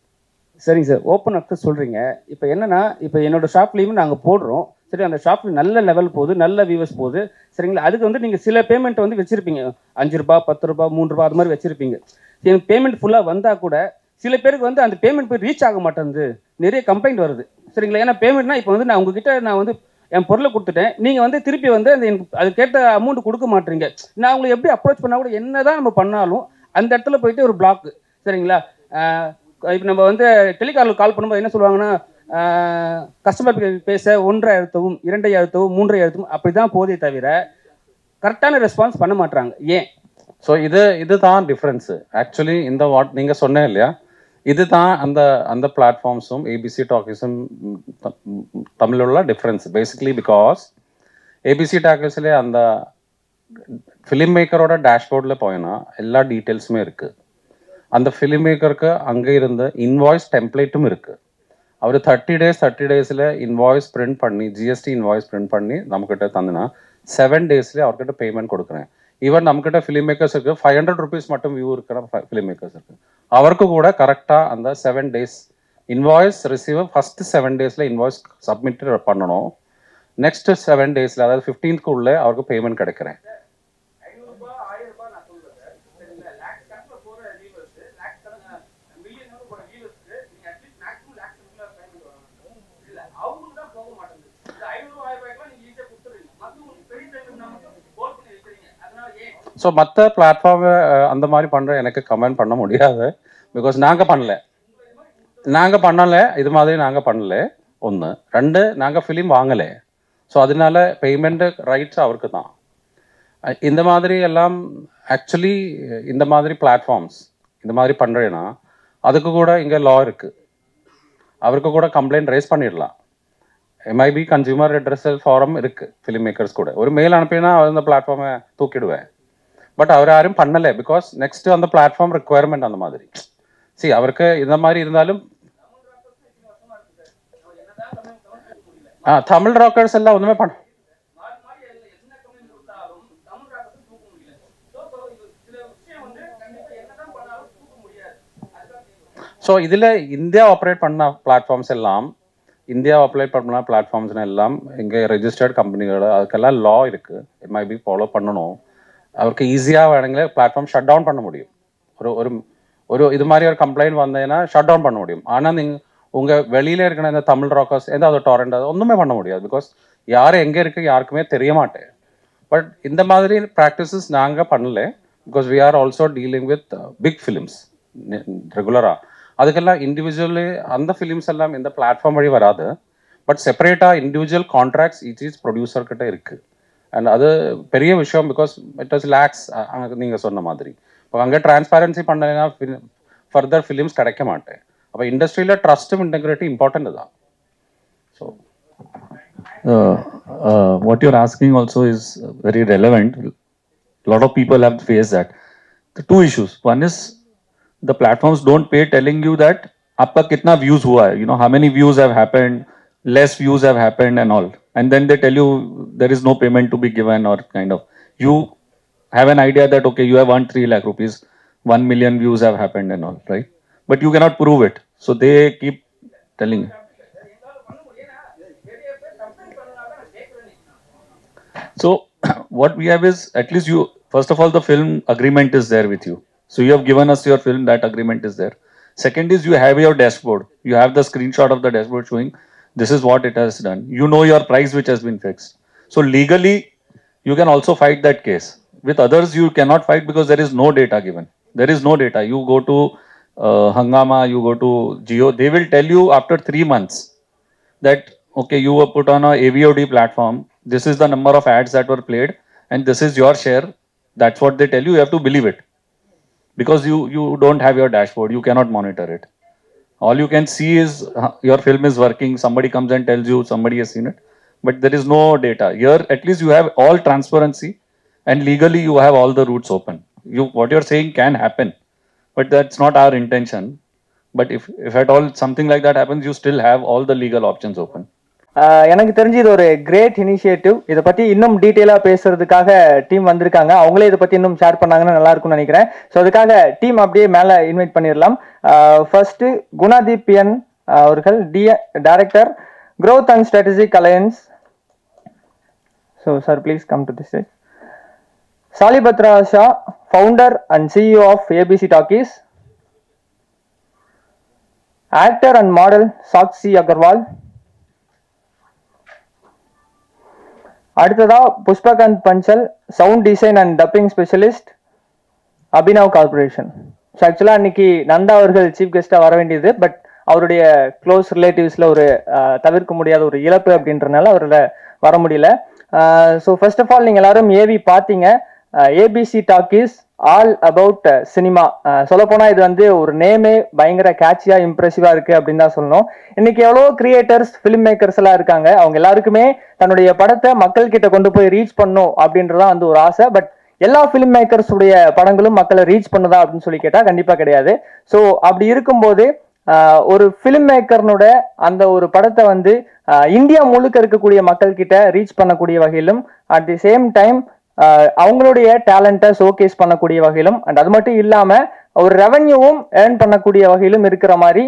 Speaker 8: சரிங்க சார், ஓப்பன் அக்சஸ் சொல்கிறீங்க. இப்போ என்னென்னா, இப்போ என்னோடய ஷாப் ஃபிலிம் நாங்கள் போடுறோம். சரி, அந்த ஷாப் நல்ல லெவல் போகுது, நல்ல வியூவர்ஸ் போகுது. சரிங்களா, அதுக்கு வந்து நீங்கள் சில பேமெண்ட் வந்து வச்சுருப்பீங்க, 5 ரூபா 10 ரூபா 3 ரூபா அது மாதிரி வச்சுருப்பீங்க. எனக்கு பேமெண்ட் ஃபுல்லாக வந்தால் கூட சில பேருக்கு வந்து அந்த பேமெண்ட் போய் ரீச் ஆக மாட்டேங்குது, நிறைய கம்ப்ளைண்ட் வருது. சரிங்களா, ஏன்னா பேமெண்ட்னா இப்போ வந்து நான் உங்ககிட்ட நான் வந்து என் பொருளை கொடுத்துட்டேன், நீங்கள் வந்து திருப்பி வந்து அந்த எனக்கு அது கேட்ட அமௌண்ட் கொடுக்க மாட்டீங்க. நான் உங்களை எப்படி அப்ரோச் பண்ணால் கூட என்ன தான் நம்ம பண்ணாலும் அந்த இடத்துல போயிட்டு ஒரு பிளாக். சரிங்களா, இப்போ நம்ம வந்து டெலிகாலில் கால் பண்ணும்போது என்ன சொல்லுவாங்கன்னா, கஸ்டமர் பேச 1 அழுத்தவும் 2 அழுத்தவும் 3 அழுத்தவும் அப்படி தான் போதே தவிர கரெக்டான ரெஸ்பான்ஸ் பண்ண மாட்டாங்க. ஏன்?
Speaker 3: ஸோ இதுதான் டிஃப்ரென்ஸு ஆக்சுவலி. இந்த வாட் நீங்கள் சொன்னேன் இல்லையா, இதுதான் அந்த அந்த பிளாட்ஃபார்ம்ஸும் ஏபிசி டாக்கீஸும் தமிழுள்ள டிஃப்ரென்ஸ் பேசிக்லி. பிகாஸ் ஏபிசி டாக்கீஸ்லேயே அந்த ஃபிலிம் மேக்கரோட டேஷ்போர்டில் போயினா எல்லா டீட்டெயில்ஸுமே இருக்குது. அந்த ஃபிலிம் மேக்கருக்கு அங்கே இருந்த இன்வாய்ஸ் டெம்ப்ளேட்டும் இருக்குது. அவர் 30 டேஸில் இன்வாய்ஸ் பிரிண்ட் பண்ணி ஜிஎஸ்டி இன்வாய்ஸ் பிரிண்ட் பண்ணி நம்மக்கிட்ட தந்துனா 7 டேஸ்லேயே அவர்கிட்ட பேமெண்ட் கொடுக்குறேன். ஈவன் நம்மக்கிட்ட ஃபிலிம் மேக்கர்ஸ் இருக்குது, 500 ருபீஸ் மட்டும் வியூ இருக்கிற ஃபிலிம் மேக்கர்ஸ் இருக்குது. அவருக்கு கூட கரெக்டாக அந்த 7 டேஸ் இன்வாய்ஸ் ரிசீவர் ஃபஸ்ட்டு 7 டேஸில் இன்வாய்ஸ் சப்மிட் பண்ணணும். நெக்ஸ்ட் 7 டேஸில் அதாவது 15th உள்ளே அவருக்கு பேமெண்ட் கிடைக்கிறேன். ஸோ மற்ற பிளாட்ஃபார்ம் அந்த மாதிரி பண்ணுற எனக்கு கமெண்ட் பண்ண முடியாது. பிகாஸ் நாங்கள் பண்ணலை இது மாதிரி நாங்கள் பண்ணலை. 1 2 நாங்கள் ஃபிலிம் வாங்கலை. ஸோ அதனால பேமெண்ட்டு ரைட்ஸ் அவருக்கு தான். இந்த மாதிரி எல்லாம் ஆக்சுவலி இந்த மாதிரி பிளாட்ஃபார்ம்ஸ் இந்த மாதிரி பண்ணுறேன்னா அதுக்கு கூட இங்கே லா இருக்குது. அவருக்கு கூட கம்ப்ளைண்ட் ரைஸ் பண்ணிடலாம். எம்ஐபி கன்சியூமர் ரெட்ரஸல் ஃபாரம் இருக்குது ஃபிலிம் மேக்கர்ஸ் கூட. ஒரு மெயில் அனுப்பினா அந்த பிளாட்ஃபார்மை தூக்கிடுவேன். பட் அவர் யாரும் பண்ணலை. பிகாஸ் நெக்ஸ்ட் அந்த பிளாட்ஃபார்ம் ரெக்குவயர்மெண்ட் அந்த மாதிரி. சி அவருக்கு இந்த மாதிரி இருந்தாலும் தமிழ் ராக்கர்ஸ் எல்லாம் ஒன்றுமே பண்ண. ஸோ இதில் இந்தியா ஆப்ரேட் பண்ண பிளாட்ஃபார்ம்ஸ் எல்லாம் பிளாட்ஃபார்ம்ஸ்னு எல்லாம் இங்கே ரெஜிஸ்டர்ட் கம்பெனிகள் அதுக்கெல்லாம் லா இருக்குது. எம்ஐபி ஃபாலோ பண்ணணும். அவருக்கு ஈஸியாக வேணுங்களே பிளாட்ஃபார்ம் ஷட் டவுன் பண்ண முடியும். ஒரு ஒரு இது மாதிரி ஒரு கம்ப்ளைண்ட் வந்ததுன்னா ஷட் டவுன் பண்ண முடியும். ஆனால் நீங்கள் உங்கள் வெளியில் இருக்கிற இந்த தமிழ் ராக்கர்ஸ் ஏதாவது டொரண்ட் அது ஒன்றுமே பண்ண முடியாது. பிகாஸ் யார் எங்கே இருக்குது யாருக்குமே தெரிய மாட்டேன். பட் இந்த மாதிரி ப்ராக்டிசஸ் நாங்கள் பண்ணல. Because we are also dealing with big films ரெகுலராக. அதுக்கெல்லாம் இண்டிவிஜுவலி அந்த ஃபிலிம்ஸ் எல்லாம் இந்த பிளாட்ஃபார்ம் வழி வராது. பட் செப்பரேட்டாக இண்டிவிஜுவல் கான்ட்ராக்ட்ஸ் ஈச் ப்ரொடியூசர்கிட்ட இருக்குது. அண்ட் அது பெரிய விஷயம். பிகாஸ் இட் வாஸ் லேக்ஸ் நீங்கள் சொன்ன மாதிரி. இப்போ அங்கே டிரான்ஸ்பேரன்சி பண்ணலைன்னா ஃபர்தர் ஃபிலிம்ஸ் கிடைக்க மாட்டேன். அப்போ இண்டஸ்ட்ரியில் ட்ரஸ்ட்டும் இன்டெகிரிட்டி இம்பார்ட்டன்ட் தான். So
Speaker 5: what you're asking also is very relevant. A lot of people have faced that. The 2 issues. One is the platforms don't pay telling you that आपका कितना views हुआ है, you know, how many views have happened, less views have happened and all. And then they tell you there is no payment to be given, or kind of you have an idea that okay, you have earned 3 lakh rupees, 1 million views have happened and all, right? But you cannot prove it. So they keep telling. So what we have is, at least you, first of all, the film agreement is there with you. So you have given us your film, that agreement is there. Second is, you have your dashboard. You have the screenshot of the dashboard showing this is what it has done. You know your price which has been fixed. So legally, you can also fight that case. With others, you cannot fight because there is no data given. There is no data. You go to Hangama, you go to Jio, they will tell you after 3 months that, okay, you were put on a AVOD platform. This is the number of ads that were played and this is your share. That's what they tell you. You have to believe it. Because you don't have your dashboard. You cannot monitor it. All you can see is your film is working. Somebody comes and tells you somebody has seen it. But there is no data. Here, at least you have all transparency and legally you have all the routes open. What you're saying can happen. But that's not our intention. But if at all something like that happens, you still have all the legal options open.
Speaker 9: எனக்கு தெரிஞ்சு இது ஒரு great initiative. இதை பற்றி இன்னும் டீட்டெயிலாக பேசுறதுக்காக team வந்திருக்காங்க. அவங்களே இதை பற்றி இன்னும் ஷேர் பண்ணாங்கன்னா நல்லா இருக்கும்னு நினைக்கிறேன். ஸோ அதுக்காக டீம் அப்படியே மேலே இன்வைட் பண்ணிடலாம். ஃபர்ஸ்ட் குணாதீப்யன் அவர்கள், director, growth and strategic alliance. So sir, please come to this stage. Salibatra Shah, founder and CEO of ABC Talkies. Actor and model Sakshi Agarwal. அடுத்ததா Pushpakanth Panchal, sound design and dubbing specialist, Abhinav corporation. So ஆக்சுவலாக இன்னைக்கு நந்தா அவர்கள் chief கெஸ்ட்டாக வர வேண்டியது, but அவருடைய close ரிலேட்டிவ்ஸில் ஒரு தவிர்க்க முடியாத ஒரு இழப்பு அப்படின்றனால அவரில் வர முடியல. ஸோ ஃபர்ஸ்ட் ஆஃப் ஆல், நீங்கள் எல்லாரும் ஏவி பார்த்தீங்க. ABC talkies all about cinema. சொல்லப்போனால் இது வந்து ஒரு நேமே பயங்கர கேட்சியாக இம்ப்ரெசிவாக இருக்குது அப்படின்னு தான் சொல்லணும். இன்னைக்கு எவ்வளோ கிரியேட்டர்ஸ், ஃபிலிம் மேக்கர்ஸ் எல்லாம் இருக்காங்க. அவங்க எல்லாருக்குமே தன்னுடைய படத்தை மக்கள் கிட்ட கொண்டு போய் ரீச் பண்ணும் அப்படின்றதான் வந்து ஒரு ஆசை. பட் எல்லா ஃபிலிம் மேக்கர்ஸ் உடைய படங்களும் மக்களை ரீச் பண்ணுதா அப்படின்னு சொல்லி கேட்டால் கண்டிப்பாக கிடையாது. ஸோ அப்படி இருக்கும்போது ஒரு ஃபிலிம் மேக்கர்னோட அந்த ஒரு படத்தை வந்து இந்தியா முழுக்க இருக்கக்கூடிய மக்கள் கிட்ட ரீச் பண்ணக்கூடிய வகையிலும், அட் தி சேம் டைம் அவங்களுடைய டேலண்ட்டை ஷோகேஸ் பண்ணக்கூடிய வகையிலும், அண்ட் அது மட்டும் இல்லாம ஒரு ரெவன்யூவும் ஏர்ன் பண்ணக்கூடிய வகையிலும் இருக்கிற மாதிரி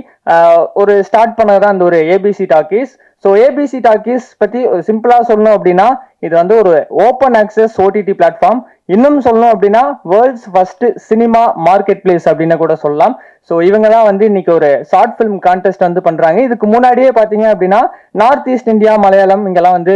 Speaker 9: ஒரு ஸ்டார்ட் பண்ணதான் அந்த ஒரு ABC Talkies. So ABC talkies பத்தி சிம்பிளா சொல்லணும் அப்படின்னா, இது வந்து ஒரு ஓப்பன் ஆக்சஸ் ஓடிடி பிளாட்ஃபார்ம். இன்னும் சொல்லணும் அப்படின்னா world's first cinema market place அப்படின்னு கூட சொல்லலாம். ஸோ இவங்க தான் வந்து இன்னைக்கு ஒரு ஷார்ட் ஃபிலிம் கான்டெஸ்ட் வந்து பண்றாங்க. இதுக்கு முன்னாடியே பாத்தீங்க அப்படின்னா நார்த் ஈஸ்ட் இந்தியா, மலையாளம் இங்கெல்லாம் வந்து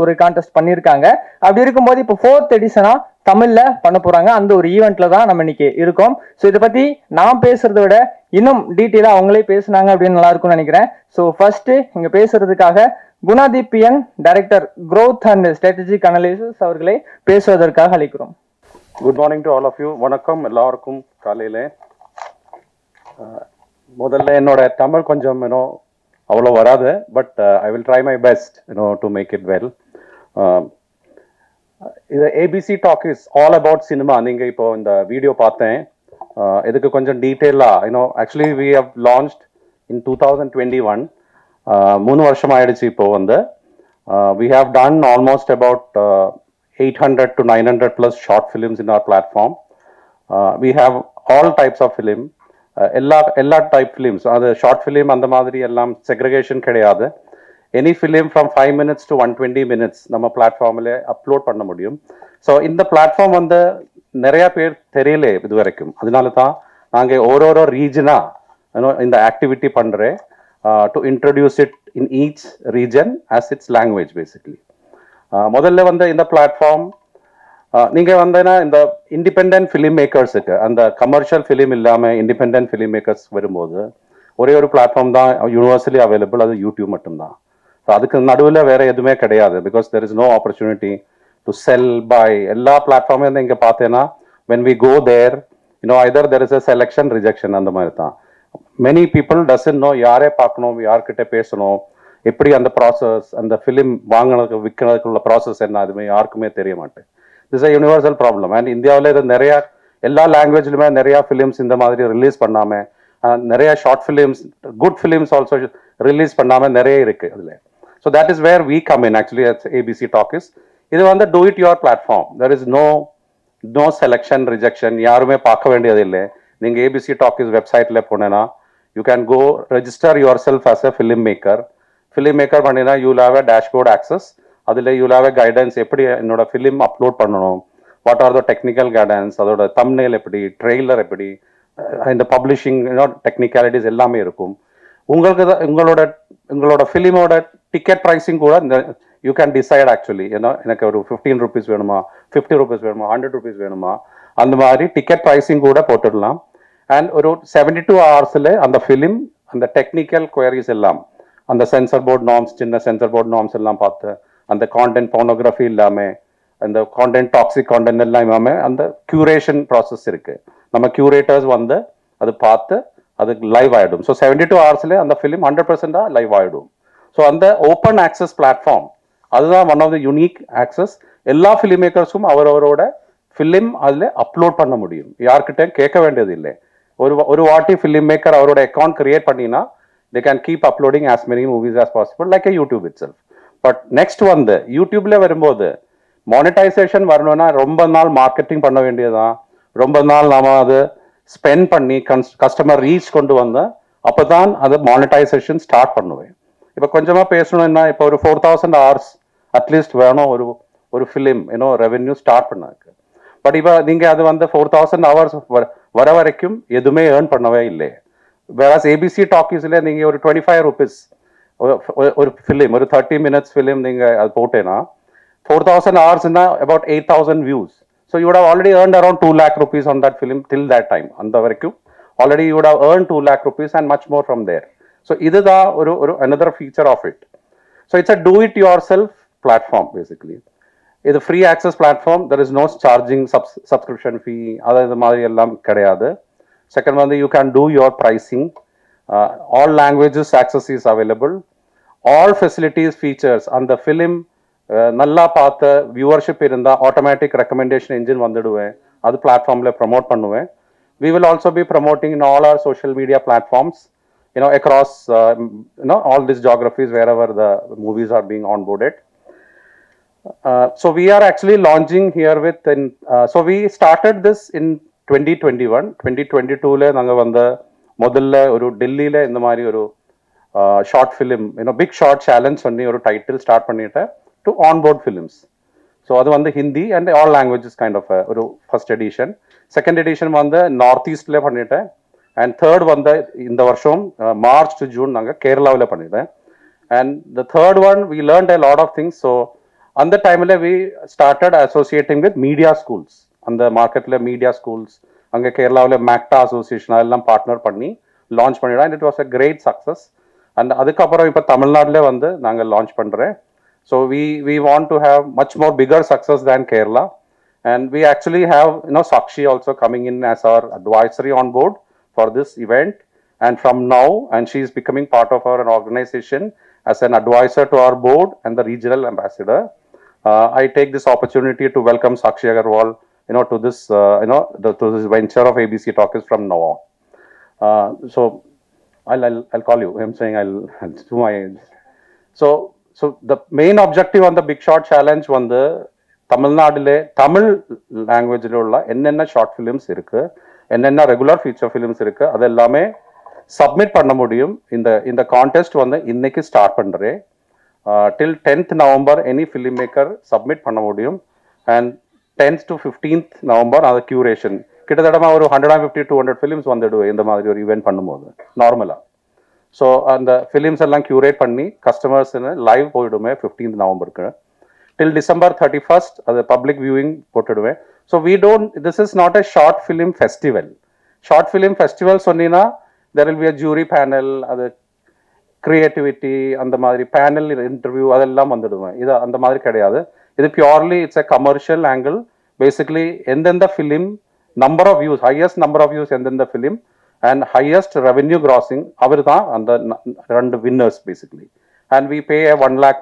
Speaker 9: ஒரு கான்டெஸ்ட் பண்ணியிருக்காங்க. அப்படி இருக்கும்போது இப்போ 4th எடிஷனா தமிழ்ல பண்ண போறாங்க. அந்த ஒரு ஈவெண்ட்ல தான் நம்ம இன்னைக்கு இருக்கோம். ஸோ இதை பத்தி நான் பேசுறதை விட இன்னும் டீட்டெயிலா அவங்களே பேசுனாங்க அப்படின்னு நல்லா இருக்கும்னு நினைக்கிறேன். ஸோ ஃபர்ஸ்ட் இங்க பேசுறதுக்காக Gunadeepyan, director, growth and strategic analysis அவர்களை பேசுவதற்காக அழைக்கிறோம்.
Speaker 3: Good morning to all of you. வணக்கம் எல்லாருக்கும். காலையில முதல்ல என்னோட தமிழ் கொஞ்சம் அவ்வளோ வராது, but I will try my best to make it well. இது ABC talk is all about cinema. நீங்கள் இப்போ இந்த வீடியோ பார்த்தேன். இதுக்கு கொஞ்சம் டீட்டெயிலாக actually we have launched in 2021. 3 வருஷம் ஆயிடுச்சு இப்போ வந்து. We have done almost about 800 to 900 plus short films in our platform. We have all types of film. எல்லா டைப் ஃபிலிம்ஸ், அது ஷார்ட் ஃபிலிம் அந்த மாதிரி எல்லாம் செக்ரிகேஷன் கிடையாது. Any film from 5 minutes to 120 minutes நம்ம பிளாட்ஃபார்மில் அப்லோட் பண்ண முடியும். ஸோ இந்த பிளாட்ஃபார்ம் வந்து நிறைய பேர் தெரியல இது வரைக்கும். அதனால தான் நாங்கள் ஓரோரோ ரீஜனாக இந்த ஆக்டிவிட்டி பண்ணுறேன் to introduce it in each region as its language basically. முதல்ல வந்து இந்த பிளாட்ஃபார்ம் நீங்கள் வந்தீங்கன்னா இந்த இண்டிபெண்ட் ஃபிலிம் மேக்கர்ஸுக்கு, அந்த கமர்ஷியல் ஃபிலிம் இல்லாமல் இண்டிபெண்ட் ஃபிலிம் மேக்கர்ஸ் வரும்போது ஒரே ஒரு பிளாட்ஃபார்ம் தான் யூனிவர்சலி அவைலபிள், அது யூடியூப் மட்டும்தான். ஸோ அதுக்கு நடுவில் வேற எதுவுமே கிடையாது. Because there is no opportunity to sell buy. எல்லா பிளாட்ஃபார்மே இங்கே பார்த்தேன்னா when we go there, either there is a selection rejection அந்த மாதிரி தான். many people doesn't know யாரே பார்க்கணும், யார்கிட்ட பேசணும், எப்படி அந்த ப்ராசஸ், அந்த ஃபிலிம் வாங்கினதுக்கு விற்கிறதுக்குள்ள ப்ராசஸ் என்ன, அதுமே யாருக்குமே தெரிய மாட்டேன். This a universal problem. And இந்தியாவில் இது நிறைய எல்லா லாங்குவேஜ்லுமே நிறையா ஃபிலிம்ஸ் இந்த மாதிரி ரிலீஸ் பண்ணாமல், நிறைய short films, good films also release பண்ணாமல் நிறைய இருக்குது அதில். So that is where we come in actually at ABC Talkies. இது வந்து do it your platform. There is no selection rejection, யாருமே பார்க்க வேண்டியது இல்லை. நீங்கள் ஏபிசி டாக்கீஸ் வெப்சைட்டில் போனேன்னா You can go register yourself as a filmmaker. Filmmaker பண்ணீனா you'll have a dashboard access. அதில் you'll have a guidance எப்படி என்னோட film upload பண்ணணும், what are the technical guidance, அதோட thumbnail எப்படி, trailer எப்படி, இந்த publishing technicalities எல்லாமே இருக்கும். உங்களுக்கு உங்களோட ஃபிலிமோட டிக்கெட் ப்ரைஸிங் கூட யூ கேன் டிசைட் ஆக்சுவலி. ஏன்னா எனக்கு ஒரு 15 rupees வேணுமா, 50 rupees வேணுமா, 100 rupees வேணுமா, அந்த மாதிரி டிக்கெட் ப்ரைஸிங் கூட போட்டுடலாம். அண்ட் ஒரு 72 hours அந்த ஃபிலிம் அந்த டெக்னிக்கல் குவரிஸ் எல்லாம், அந்த சென்சர் போர்ட் நார்ம்ஸ், சின்ன சென்சர் போர்ட் நார்ம்ஸ் எல்லாம் பார்த்து, அந்த கான்டென்ட் போனோகிராஃபி இல்லாமல், அந்த கான்டென்ட் டாக்ஸிக் கான்டென்ட் எல்லாம் இல்லாமல் அந்த கியூரேஷன் ப்ராசஸ் இருக்கு. நம்ம கியூரேட்டர்ஸ் வந்து அது பார்த்து அது லைவ் ஆகிடும். ஸோ 72 hours அந்த ஃபிலிம் 100% லைவ் ஆகிடும். ஸோ அந்த ஓப்பன் ஆக்சஸ் பிளாட்ஃபார்ம் அதுதான் one of the unique access. எல்லா ஃபிலிம் மேக்கர்ஸும் அவரவரோட ஃபிலிம் அதில் அப்லோட் பண்ண முடியும், யார்கிட்ட கேட்க வேண்டியது இல்லை. ஒரு வாட்டி ஃபிலிம் மேக்கர் அவரோட அக்கௌண்ட் கிரியேட் பண்ணினா they can keep uploading as many movies as possible like a YouTube itself. But next வந்து யூடியூப்ல வரும்போது மானிட்டைசேஷன் வரணும்னா ரொம்ப நாள் மார்க்கெட்டிங் பண்ண வேண்டியதான், ரொம்ப நாள் நாம அது ஸ்பெண்ட் பண்ணி கஸ்டமர் ரீச் கொண்டு வந்தேன், அப்போதான் அது மானிட்டைசேஷன் ஸ்டார்ட் பண்ணுவேன். இப்போ கொஞ்சமாக பேசணும்னா இப்போ ஒரு 4000 hours அட்லீஸ்ட் வேணும் ஒரு ஃபிலிம் ரெவென்யூ ஸ்டார்ட் பண்ணாக்கு. பட் இப்போ நீங்கள் அது வந்து 4000 hours வர வரைக்கும் எதுவுமே ஏர்ன் பண்ணவே இல்லை. வேற ஏபிசி டாக்கீஸில் நீங்கள் ஒரு 25 rupees ஒரு ஃபிலிம், ஒரு 30 minutes ஃபிலிம் நீங்கள் அது போட்டேன்னா 4000 hoursனா about 8000 views. So you would have already earned around 2 lakh rupees on that film till that time. And the varekum already you would have earned 2 lakh rupees and much more from there. So this is another feature of it. So it's a do-it-yourself platform basically. It's a free access platform. There is no charging subscription fee. Second one, you can do your pricing. All languages access is available. All facilities, features on the film. நல்லா பார்த்த viewership இருந்தால் automatic recommendation engine வந்துடுவேன், அது பிளாட்ஃபார்மில் promote பண்ணுவேன். We will also be promoting in all our social media platforms, across all these geographies wherever the movies are being onboarded. So we are actually launching here with so we started this in 2021. 2022 நாங்கள் வந்து முதல்ல ஒரு டெல்லியில் இந்த மாதிரி ஒரு short film big short challenge பண்ணி ஒரு டைட்டில் ஸ்டார்ட் பண்ணிட்டேன் to onboard films. So அது வந்து Hindi and all languages kind of ஒரு first edition. Second edition வந்து நார்த் ஈஸ்ட்ல பண்ணிட்டேன். And third வந்து இந்த வருஷம் March to June நாங்கள் கேரளாவில் பண்ணிட்டேன். And the third one we learned a lot of things. So அந்த டைமில் we started associating with media schools. அந்த மார்க்கெட்டில் மீடியா ஸ்கூல்ஸ் அங்கே கேரளாவில் மேக்டா அசோசியேஷன் அதெல்லாம் பார்ட்னர் பண்ணி லான்ச் பண்ணிட்டோம். And it was a great success. And அதுக்கப்புறம் இப்போ தமிழ்நாட்டில் வந்து நாங்கள் லான்ச் பண்ணுறேன். So we want to have much more bigger success than Kerala, and we actually have Sakshi also coming in as our advisory on board for this event, and from now she is becoming part of our organization as an advisor to our board and the regional ambassador. I take this opportunity to welcome Sakshi Agarwal to this to this venture of ABC Talkies from now on. So I'll call you. I'm saying I'll do my So the main objective on the Big Shot Challenge வந்து தமிழ்நாடுல தமிழ் லாங்குவேஜில் உள்ள என்னென்ன short films இருக்கு, என்னென்ன regular feature films இருக்கு, அது எல்லாமே சப்மிட் பண்ண முடியும். இந்த கான்டெஸ்ட் வந்து இன்னைக்கு ஸ்டார்ட் பண்ணுறேன். டில் 10th November any film maker submit பண்ண முடியும். And 10th to 15th November அது கியூரேஷன் கிட்டத்தட்ட ஒரு 150-200 ஃபிலிம்ஸ் வந்துடுவேன் இந்த மாதிரி ஒரு ஈவெண்ட் பண்ணும்போது நார்மலாக. ஸோ அந்த ஃபிலிம்ஸ் எல்லாம் கியூரேட் பண்ணி கஸ்டமர்ஸ்ன்னு லைவ் போயிடுமே 15th November till December 31st அது பப்ளிக் வியூவிங் போட்டுடுவேன். So this is not a short film festival. Short film festival சொன்னீங்கன்னா there will be a jury panel, அது கிரியேட்டிவிட்டி அந்த மாதிரி பேனல் இன்டர்வியூ அதெல்லாம் வந்துடுவேன். இது அந்த மாதிரி கிடையாது. இது purely it's a commercial angle. Basically எந்தெந்த film number of views, highest number of views எந்தெந்த film and highest revenue grossing அவர் தான் அந்த ரெண்டு winners basically. And we pay a 1 lakh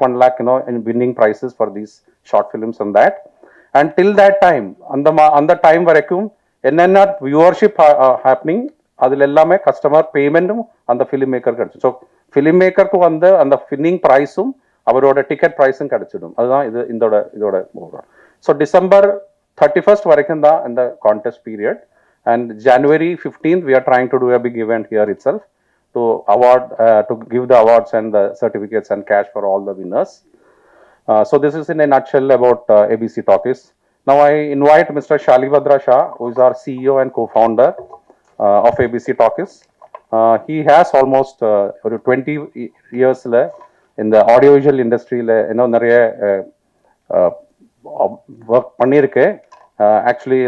Speaker 3: in winning prizes for these short films on that. And till that time அந்த time வரைக்கும் என்னென்ன viewership happening அதில் எல்லாமே கஸ்டமர் பேமெண்ட்டும் அந்த ஃபிலிம் மேக்கர் கிடைச்சிடும். ஸோ ஃபிலிம் மேக்கருக்கு வந்து அந்த வின்னிங் ப்ரைஸும் அவரோட டிக்கெட் ப்ரைஸும் கிடைச்சிடும். அதுதான் இதோட ஸோ December 31st வரைக்கும் தான் இந்த contest period. And January 15th, we are trying to do a big event here itself to give the awards and the certificates and cash for all the winners. So this is in a nutshell about ABC Talkies. Now I invite Mr. Shalibhadra Shah, who is our CEO and co-founder of ABC Talkies. He has almost 20 years in the audiovisual industry, work பண்ணிருக்கேன். Actually,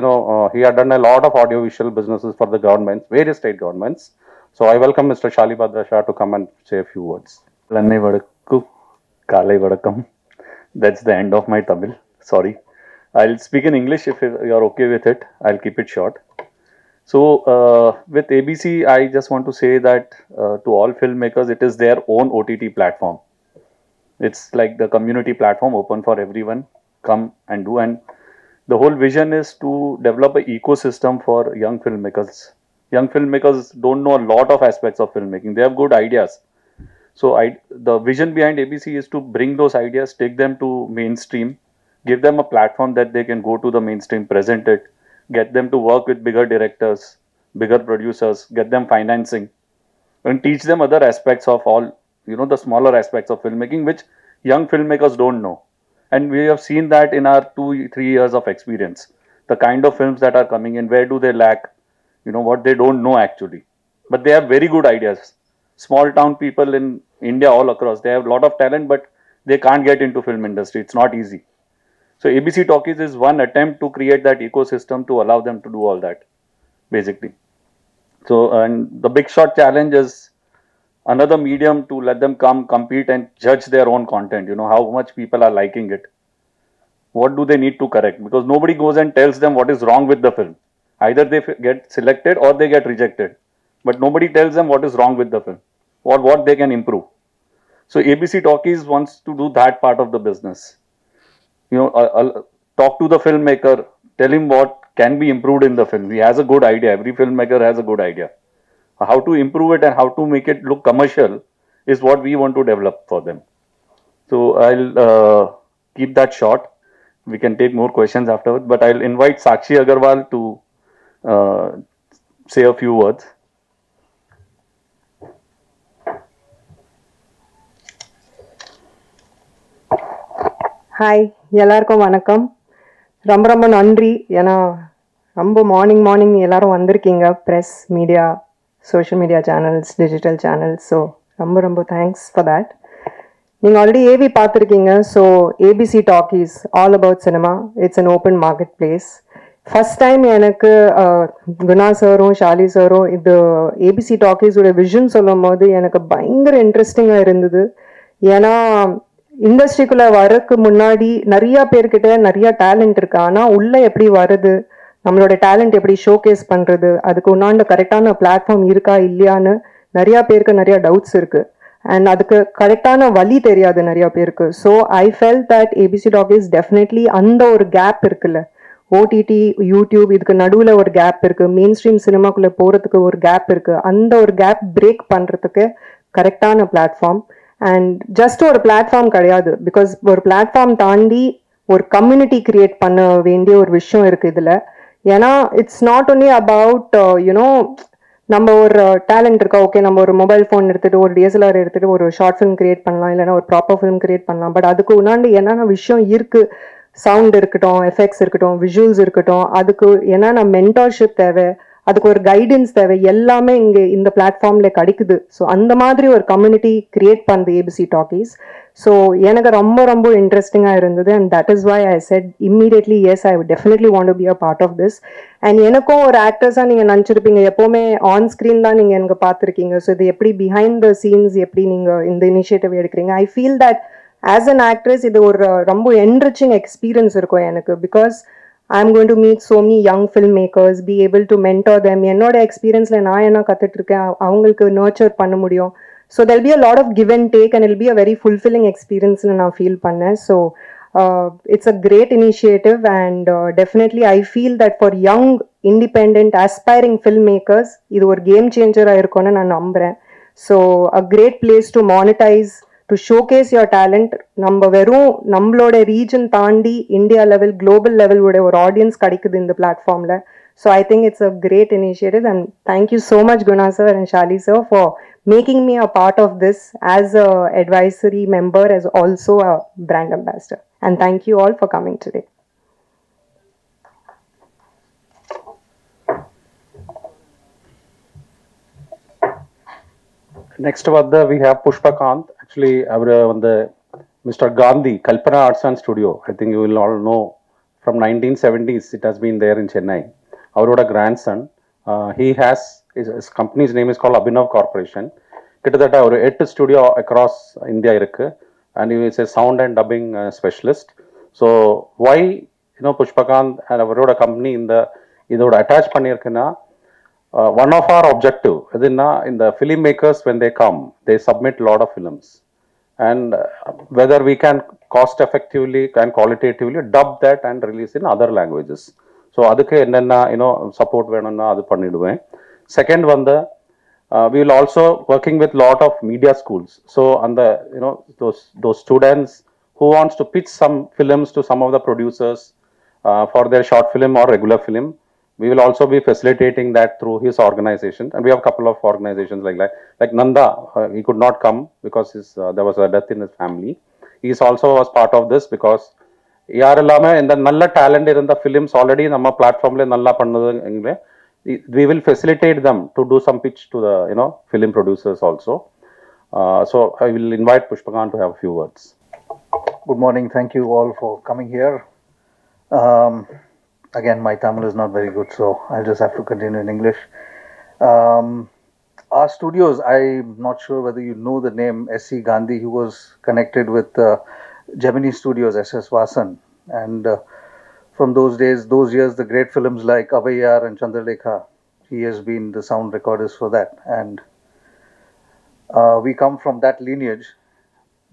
Speaker 3: he had done a lot of audiovisual businesses for the governments, various state governments. So I welcome Mr. Shalibhadra Shah to come and say a few words.
Speaker 5: Lannai vadakku, kalai vadakam. That's the end of my Tamil. Sorry. I'll speak in English if you're okay with it. I'll keep it short. So with ABC, I just want to say that to all filmmakers, it is their own OTT platform. It's like the community platform open for everyone. Come and do. And the whole vision is to develop an ecosystem for young filmmakers. Young filmmakers don't know a lot of aspects of filmmaking. They have good ideas. So the vision behind ABC is to bring those ideas, take them to mainstream, give them a platform that they can go to the mainstream, present it, get them to work with bigger directors, bigger producers, get them financing, and teach them other aspects of all, the smaller aspects of filmmaking, which young filmmakers don't know. And we have seen that in our 2-3 years of experience. The kind of films that are coming in, where do they lack? What they don't know actually. But they have very good ideas. Small town people in India all across, they have a lot of talent, but they can't get into film industry. It's not easy. So ABC Talkies is one attempt to create that ecosystem to allow them to do all that, basically. So, and the big shot challenge is another medium to let them come, compete and judge their own content, how much people are liking it. What do they need to correct? Because nobody goes and tells them what is wrong with the film. Either they get selected or they get rejected. But nobody tells them what is wrong with the film or what they can improve. So ABC Talkies wants to do that part of the business. Talk to the filmmaker, tell him what can be improved in the film. He has a good idea. Every filmmaker has a good idea. How to improve it and how to make it look commercial is what we want to develop for them. So I'll keep that short. We can take more questions afterwards, but I'll invite Sakshi Agarwal to say a few words.
Speaker 1: Hi, எல்லாருக்கும் வணக்கம். ரொம்ப ரொம்ப நன்றி. ஏன்னா ரொம்ப morning எல்லாரும் வந்திருக்கீங்க, press, media, social media channels, digital channels. So ரொம்ப தேங்க்ஸ் ஃபார் தேட். நீங்கள் ஆல்ரெடி ஏவி பார்த்துருக்கீங்க. So ABC talkies all about cinema. It's an open market place. First time எனக்கு குணா சாரும் ஷாலி சாரும் இது ஏபிசி டாக்கீஸோட விஷன் சொல்லும் போது எனக்கு பயங்கர இன்ட்ரெஸ்டிங்காக இருந்தது. ஏன்னா இண்டஸ்ட்ரிக்குள்ளே வரக்கு முன்னாடி நிறையா பேர்கிட்ட நிறையா டேலண்ட் இருக்கு. ஆனால் உள்ளே எப்படி வருது, நம்மளோட டேலண்ட் எப்படி ஷோகேஸ் பண்ணுறது, அதுக்கு உண்டான கரெக்டான பிளாட்ஃபார்ம் இருக்கா இல்லையான்னு நிறையா பேருக்கு நிறையா டவுட்ஸ் இருக்குது. அண்ட் அதுக்கு கரெக்டான வழி தெரியாது நிறையா பேருக்கு. So I fell that ABC Talkies definitely அந்த ஒரு கேப் இருக்குல்ல, ஓடிடி, யூடியூப், இதுக்கு நடுவில் ஒரு கேப் இருக்குது, மெயின் ஸ்ட்ரீம் சினிமாக்குள்ளே போகிறதுக்கு ஒரு கேப் இருக்குது. அந்த ஒரு கேப் பிரேக் பண்ணுறதுக்கு கரெக்டான பிளாட்ஃபார்ம். அண்ட் ஜஸ்ட் ஒரு பிளாட்ஃபார்ம் கிடையாது, பிகாஸ் ஒரு பிளாட்ஃபார்ம் தாண்டி ஒரு கம்யூனிட்டி கிரியேட் பண்ண வேண்டிய ஒரு விஷயம் இருக்குது இதில். ஏன்னா இட்ஸ் நாட் ஒன்லி அபவுட் நம்ம ஒரு டேலண்ட் இருக்கா, ஓகே நம்ம ஒரு மொபைல் ஃபோன் எடுத்துகிட்டு ஒரு டிஎஸ்எல்ஆர் எடுத்துகிட்டு ஒரு ஷார்ட் ஃபிலிம் கிரியேட் பண்ணலாம், இல்லைன்னா ஒரு ப்ராப்பர் ஃபிலிம் கிரியேட் பண்ணலாம். பட் அதுக்கு உண்டாண்டு என்னென்ன விஷயம் இருக்குது, சவுண்ட் இருக்கட்டும், எஃபெக்ட்ஸ் இருக்கட்டும், விஷுவல்ஸ் இருக்கட்டும், அதுக்கு என்னென்ன மென்டார்ஷிப் தேவை, அதுக்கு ஒரு கைடன்ஸ் தேவை, எல்லாமே இங்கே இந்த பிளாட்ஃபார்மில் கிடைக்குது. ஸோ அந்த மாதிரி ஒரு கம்யூனிட்டி கிரியேட் பண்ணுது ஏபிசி டாக்கீஸ். ஸோ எனக்கு ரொம்ப இன்ட்ரெஸ்டிங்காக இருந்தது. And that is why I said immediately yes, I would definitely want to be a part of this. And எனக்கும் ஒரு ஆக்டர்ஸாக நீங்கள் நினச்சிருப்பீங்க, எப்போவுமே ஆன் ஸ்க்ரீன் தான் நீங்கள் எனக்கு பார்த்துருக்கீங்க. ஸோ இது எப்படி பிஹைண்ட் த சீன்ஸ் எப்படி நீங்கள் இந்த இனிஷியேட்டிவ் எடுக்கிறீங்க. I feel that as an actress இது ஒரு ரொம்ப என்ரிச்சிங் எக்ஸ்பீரியன்ஸ் இருக்கும் எனக்கு. Because I'm going to meet so many young filmmakers, be able to mentor them. என்னோட எக்ஸ்பீரியன்ஸில் நான் என்ன கற்றுட்டு இருக்கேன் அவங்களுக்கு நர்ச்சர் பண்ண முடியும். So there'll be a lot of give and take and it'll be a very fulfilling experience னு நான் ஃபீல் பண்ணேன். So it's a great initiative and definitely I feel that for young independent aspiring filmmakers இது ஒரு game சேஞ்சராக இருக்கும்னு நான் நம்புகிறேன். So a great place to monetize, to showcase your talent. நம்ம வெறும் நம்மளோட ரீஜன் தாண்டி இந்தியா லெவல், குளோபல் லெவல் உடைய ஒரு ஆடியன்ஸ் கிடைக்குது இந்த பிளாட்ஃபார்மில். So I think it's a great initiative and thank you so much Guna sir and Shali sir for making me a part of this as a advisory member, as also a brand ambassador. And thank you all for coming today.
Speaker 3: Next we have Pushpakant. Actually, our Mr. Gandhi, Kalpana Arts and Studio. I think you will all know from 1970s. It has been there in Chennai. Our grandson. He has his company's name is called Abhinav Corporation. கிட்டத்தட்ட ஒரு 8 studio across India இருக்கு, and he is a sound and dubbing specialist. So why Pushpakant and அவரோட company இதோட attach பண்ணியிருக்குன்னா, one of our objective எதுன்னா, இந்த filmmakers when they come, they submit lot of films, and whether we can cost effectively and qualitatively dub that and release in other languages. So அதுக்கு என்னென்ன support வேணும்னா அது பண்ணிடுவேன். Second we will also working with lot of media schools. So on the those students who wants to pitch some films to some of the producers for their short film or regular film, we will also be facilitating that through his organization. And we have a couple of organizations like Nanda. He could not come because there was a death in his family. He is also was part of this because யாரெல்லாமே இந்த நல்ல talent இருந்த films already நம்ம பிளாட்ஃபார்ம்ல நல்லா பண்ணதுங்க, we will facilitate them to do some pitch to the film producers also. So I will invite Pushpakant to have a few words.
Speaker 10: Good morning. Thank you all for coming here. Again, my Tamil is not very good, so I'll just have to continue in English. Our studios, I'm not sure whether you know the name S.C. Gandhi, who was connected with Gemini Studios, S.S. Vasan, and from those days, those years, the great films like Avaiyar and Chandralekha, he has been the sound recordist for that. And we come from that lineage.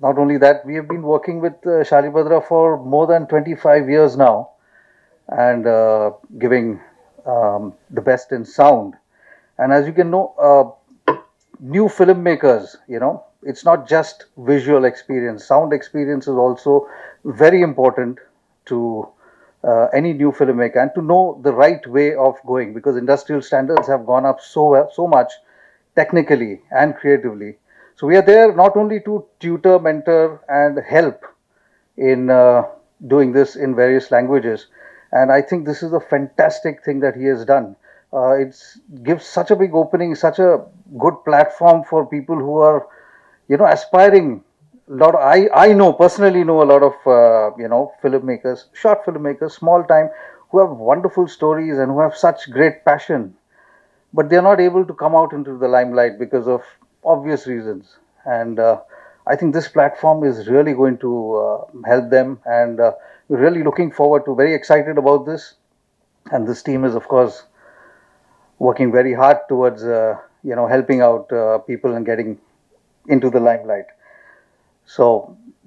Speaker 10: Not only that, we have been working with Shalibhadra for more than 25 years now, and giving the best in sound. And as you can know, new filmmakers, it's not just visual experience. Sound experience is also very important to any new filmmaker, and to know the right way of going, because industrial standards have gone up so much technically and creatively. So we are there not only to tutor, mentor, and help in doing this in various languages. And I think this is a fantastic thing that he has done. It gives such a big opening, such a good platform for people who are, aspiring. I personally know a lot of filmmakers, short filmmakers, small time, who have wonderful stories and who have such great passion, but they are not able to come out into the limelight because of obvious reasons. And I think this platform is really going to help them, and we're really looking forward to, very excited about this. And this team is, of course, working very hard towards helping out people and getting into the limelight. So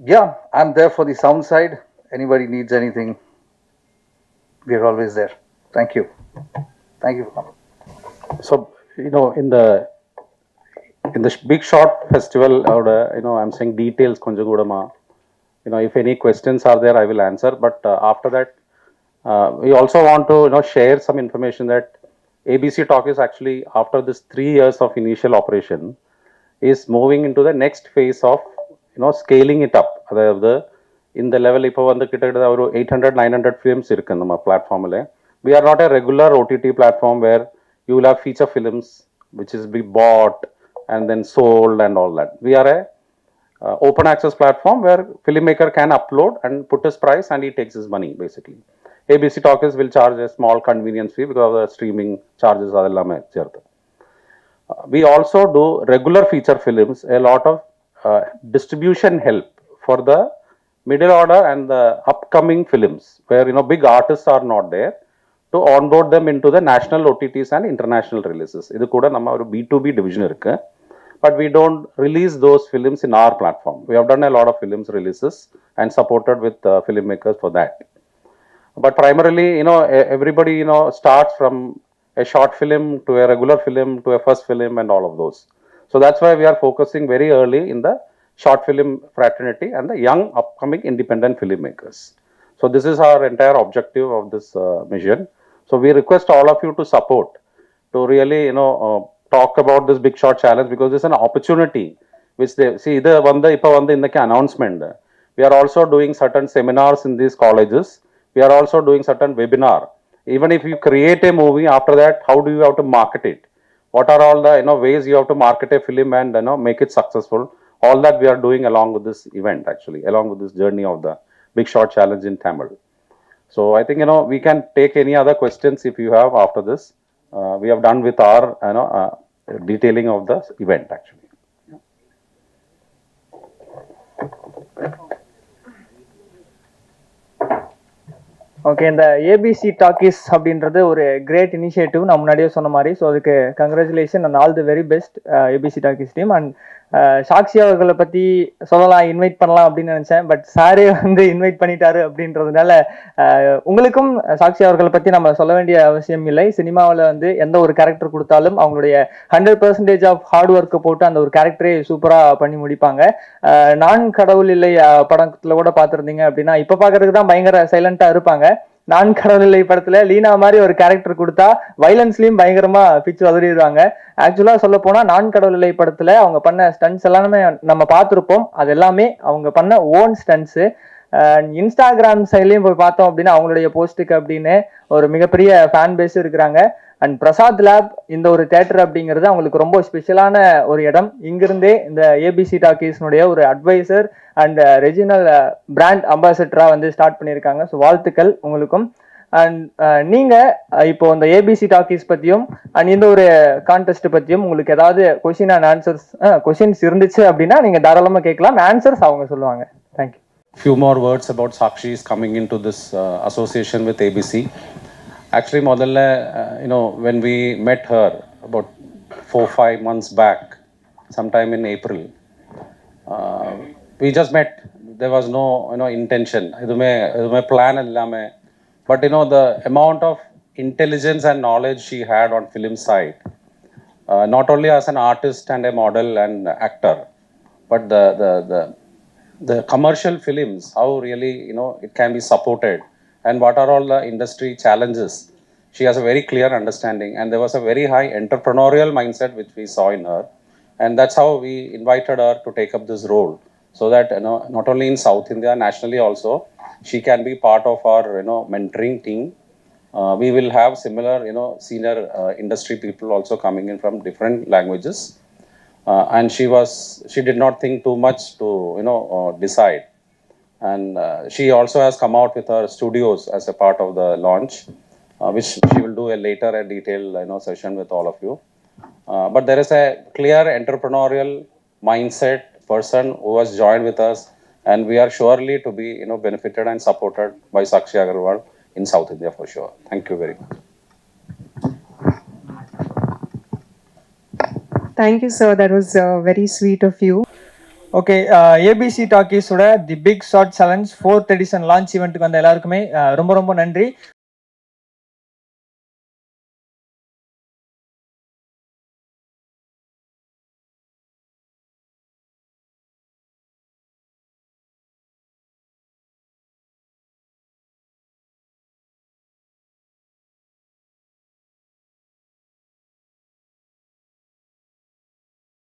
Speaker 10: yeah, I'm there for the sound side. Anybody needs anything, we're always there. Thank you. Thank you for coming.
Speaker 3: So in the big short festival, I'm saying details konjagudama. If any questions are there, I will answer. But after that, we also want to share some information that ABC Talkies actually, after this 3 years of initial operation, is moving into the next phase of scaling it up. அதாவது இந்த level இப்போ கிட்டத்தட்ட ஒரு 800-900 films இருக்கு நம்ம பிளாட்ஃபார்மில். We are not a regular OTT platform where you will have feature films which is be bought and then sold and all that. We are a open access platform where filmmaker can upload and put his price and he takes his money basically. ABC Talkies will charge a small convenience fee because of the streaming charges adellame serthu. We also do regular feature films, a lot of distribution help for the middle order and the upcoming films where big artists are not there, to onboard them into the national OTTs and international releases. Idu kuda namma oru B2B division irukku, but we don't release those films in our platform. We have done a lot of films releases and supported with filmmakers for that. But primarily, everybody starts from a short film to a regular film to a first film and all of those. So that's why we are focusing very early in the short film fraternity and the young upcoming independent filmmakers. So this is our entire objective of this mission. So we request all of you to support, to really talk about this big shot challenge because it's an opportunity which they see. In the announcement, we are also doing certain seminars in these colleges. We are also doing certain webinar. Even if you create a movie, after that, how do you have to market it? What are all the ways you have to market a film and make it successful? All that we are doing along with this event, actually, along with this journey of the Big Shot Challenge in Tamil. So I think we can take any other questions if you have after this. We have done with our detailing of the event, actually.
Speaker 9: Okay, இந்த ABC talkies அப்படின்றது ஒரு great initiative. நான் முன்னாடியே சொன்ன மாதிரி. So அதுக்கு congratulation and all the very best ABC talkies team. And Sakshi அவர்களை பற்றி சொல்லலாம், இன்வைட் பண்ணலாம் அப்படின்னு நினச்சேன். பட் சாரே இன்வைட் பண்ணிட்டாரு அப்படின்றதுனால உங்களுக்கும் சாக்ஷி அவர்களை பற்றி நம்ம சொல்ல வேண்டிய அவசியம் இல்லை. சினிமாவில் எந்த ஒரு கேரக்டர் கொடுத்தாலும் அவங்களுடைய 100% ஆஃப் ஹார்ட் ஒர்க்கை போட்டு அந்த ஒரு கேரக்டரே சூப்பராக பண்ணி முடிப்பாங்க. நான் கடவுள் இல்லை படத்தில் கூட பார்த்துருந்தீங்க அப்படின்னா, இப்போ பார்க்கறதுக்கு தான் பயங்கர சைலண்டாக இருப்பாங்க. நான் கடவுள் இல்லை படத்துல லீனா மாதிரி ஒரு கேரக்டர் கொடுத்தா வைலன்ஸ்லயும் பயங்கரமா பிச்சு வதறிடுவாங்க. ஆக்சுவலா சொல்ல போனா நான் கடவுள் இல்லை படத்துல அவங்க பண்ண ஸ்டன்ட்ஸ் எல்லாமே நம்ம பார்த்துருப்போம். அது எல்லாமே அவங்க பண்ண ஓன் ஸ்டன்ட்ஸ். இன்ஸ்டாகிராம் சைட்லயும் போய் பார்த்தோம் அப்படின்னா அவங்களுடைய போஸ்ட்டுக்கு அப்படின்னு ஒரு மிகப்பெரிய ஃபேன் பேஸ் இருக்கிறாங்க. அண்ட் பிரசாத் லேப் இந்த ஒரு தேட்டர் அப்படிங்கிறது அவங்களுக்கு ரொம்ப ஸ்பெஷலான ஒரு இடம். இங்கிருந்தே இந்த ஏபிசி டாக்கீஸ்னுடைய ஒரு அட்வைசர் அண்ட் ரெஜினல் பிராண்ட் அம்பாசிடரா ஸ்டார்ட் பண்ணியிருக்காங்க. ஸோ வாழ்த்துக்கள் உங்களுக்கும். அண்ட் நீங்க இப்போ இந்த ஏபிசி டாக்கீஸ் பத்தியும் அண்ட் இந்த ஒரு கான்டெஸ்ட் பத்தியும் உங்களுக்கு ஏதாவது கொஸ்டின் அண்ட் ஆன்சர்ஸ் கொஸ்டின்ஸ் இருந்துச்சு அப்படின்னா நீங்க தாராளமா கேட்கலாம். ஆன்சர்ஸ் அவங்க சொல்லுவாங்க. Thank you.
Speaker 3: Few more words about Sakshi is coming into this association with ABC. Actually, Modalla, when we met her about 4-5 months back, sometime in April, we just met. There was no, intention. Idume plan illame. But the amount of intelligence and knowledge she had on film side, not only as an artist and a model and actor, but the commercial films, how really it can be supported, and what are all the industry challenges. She has a very clear understanding, and there was a very high entrepreneurial mindset which we saw in her, and that's how we invited her to take up this role, so that not only in South India, nationally also, she can be part of our mentoring team. We will have similar senior industry people also coming in from different languages. And she did not think too much to decide, and she also has come out with her studios as a part of the launch, which she will do a later a detailed session with all of you. But there is a clear entrepreneurial mindset person who has joined with us, and we are surely to be benefited and supported by Sakshi Agarwal in South India for sure. Thank you very much.
Speaker 1: Thank you, sir. That was very sweet of you.
Speaker 9: Okay, ABC டாக்கீஸோட the big shot challenge 4th edition launch ஈவெண்ட்டுக்கு வந்த எல்லாருக்குமே ரொம்ப ரொம்ப நன்றி.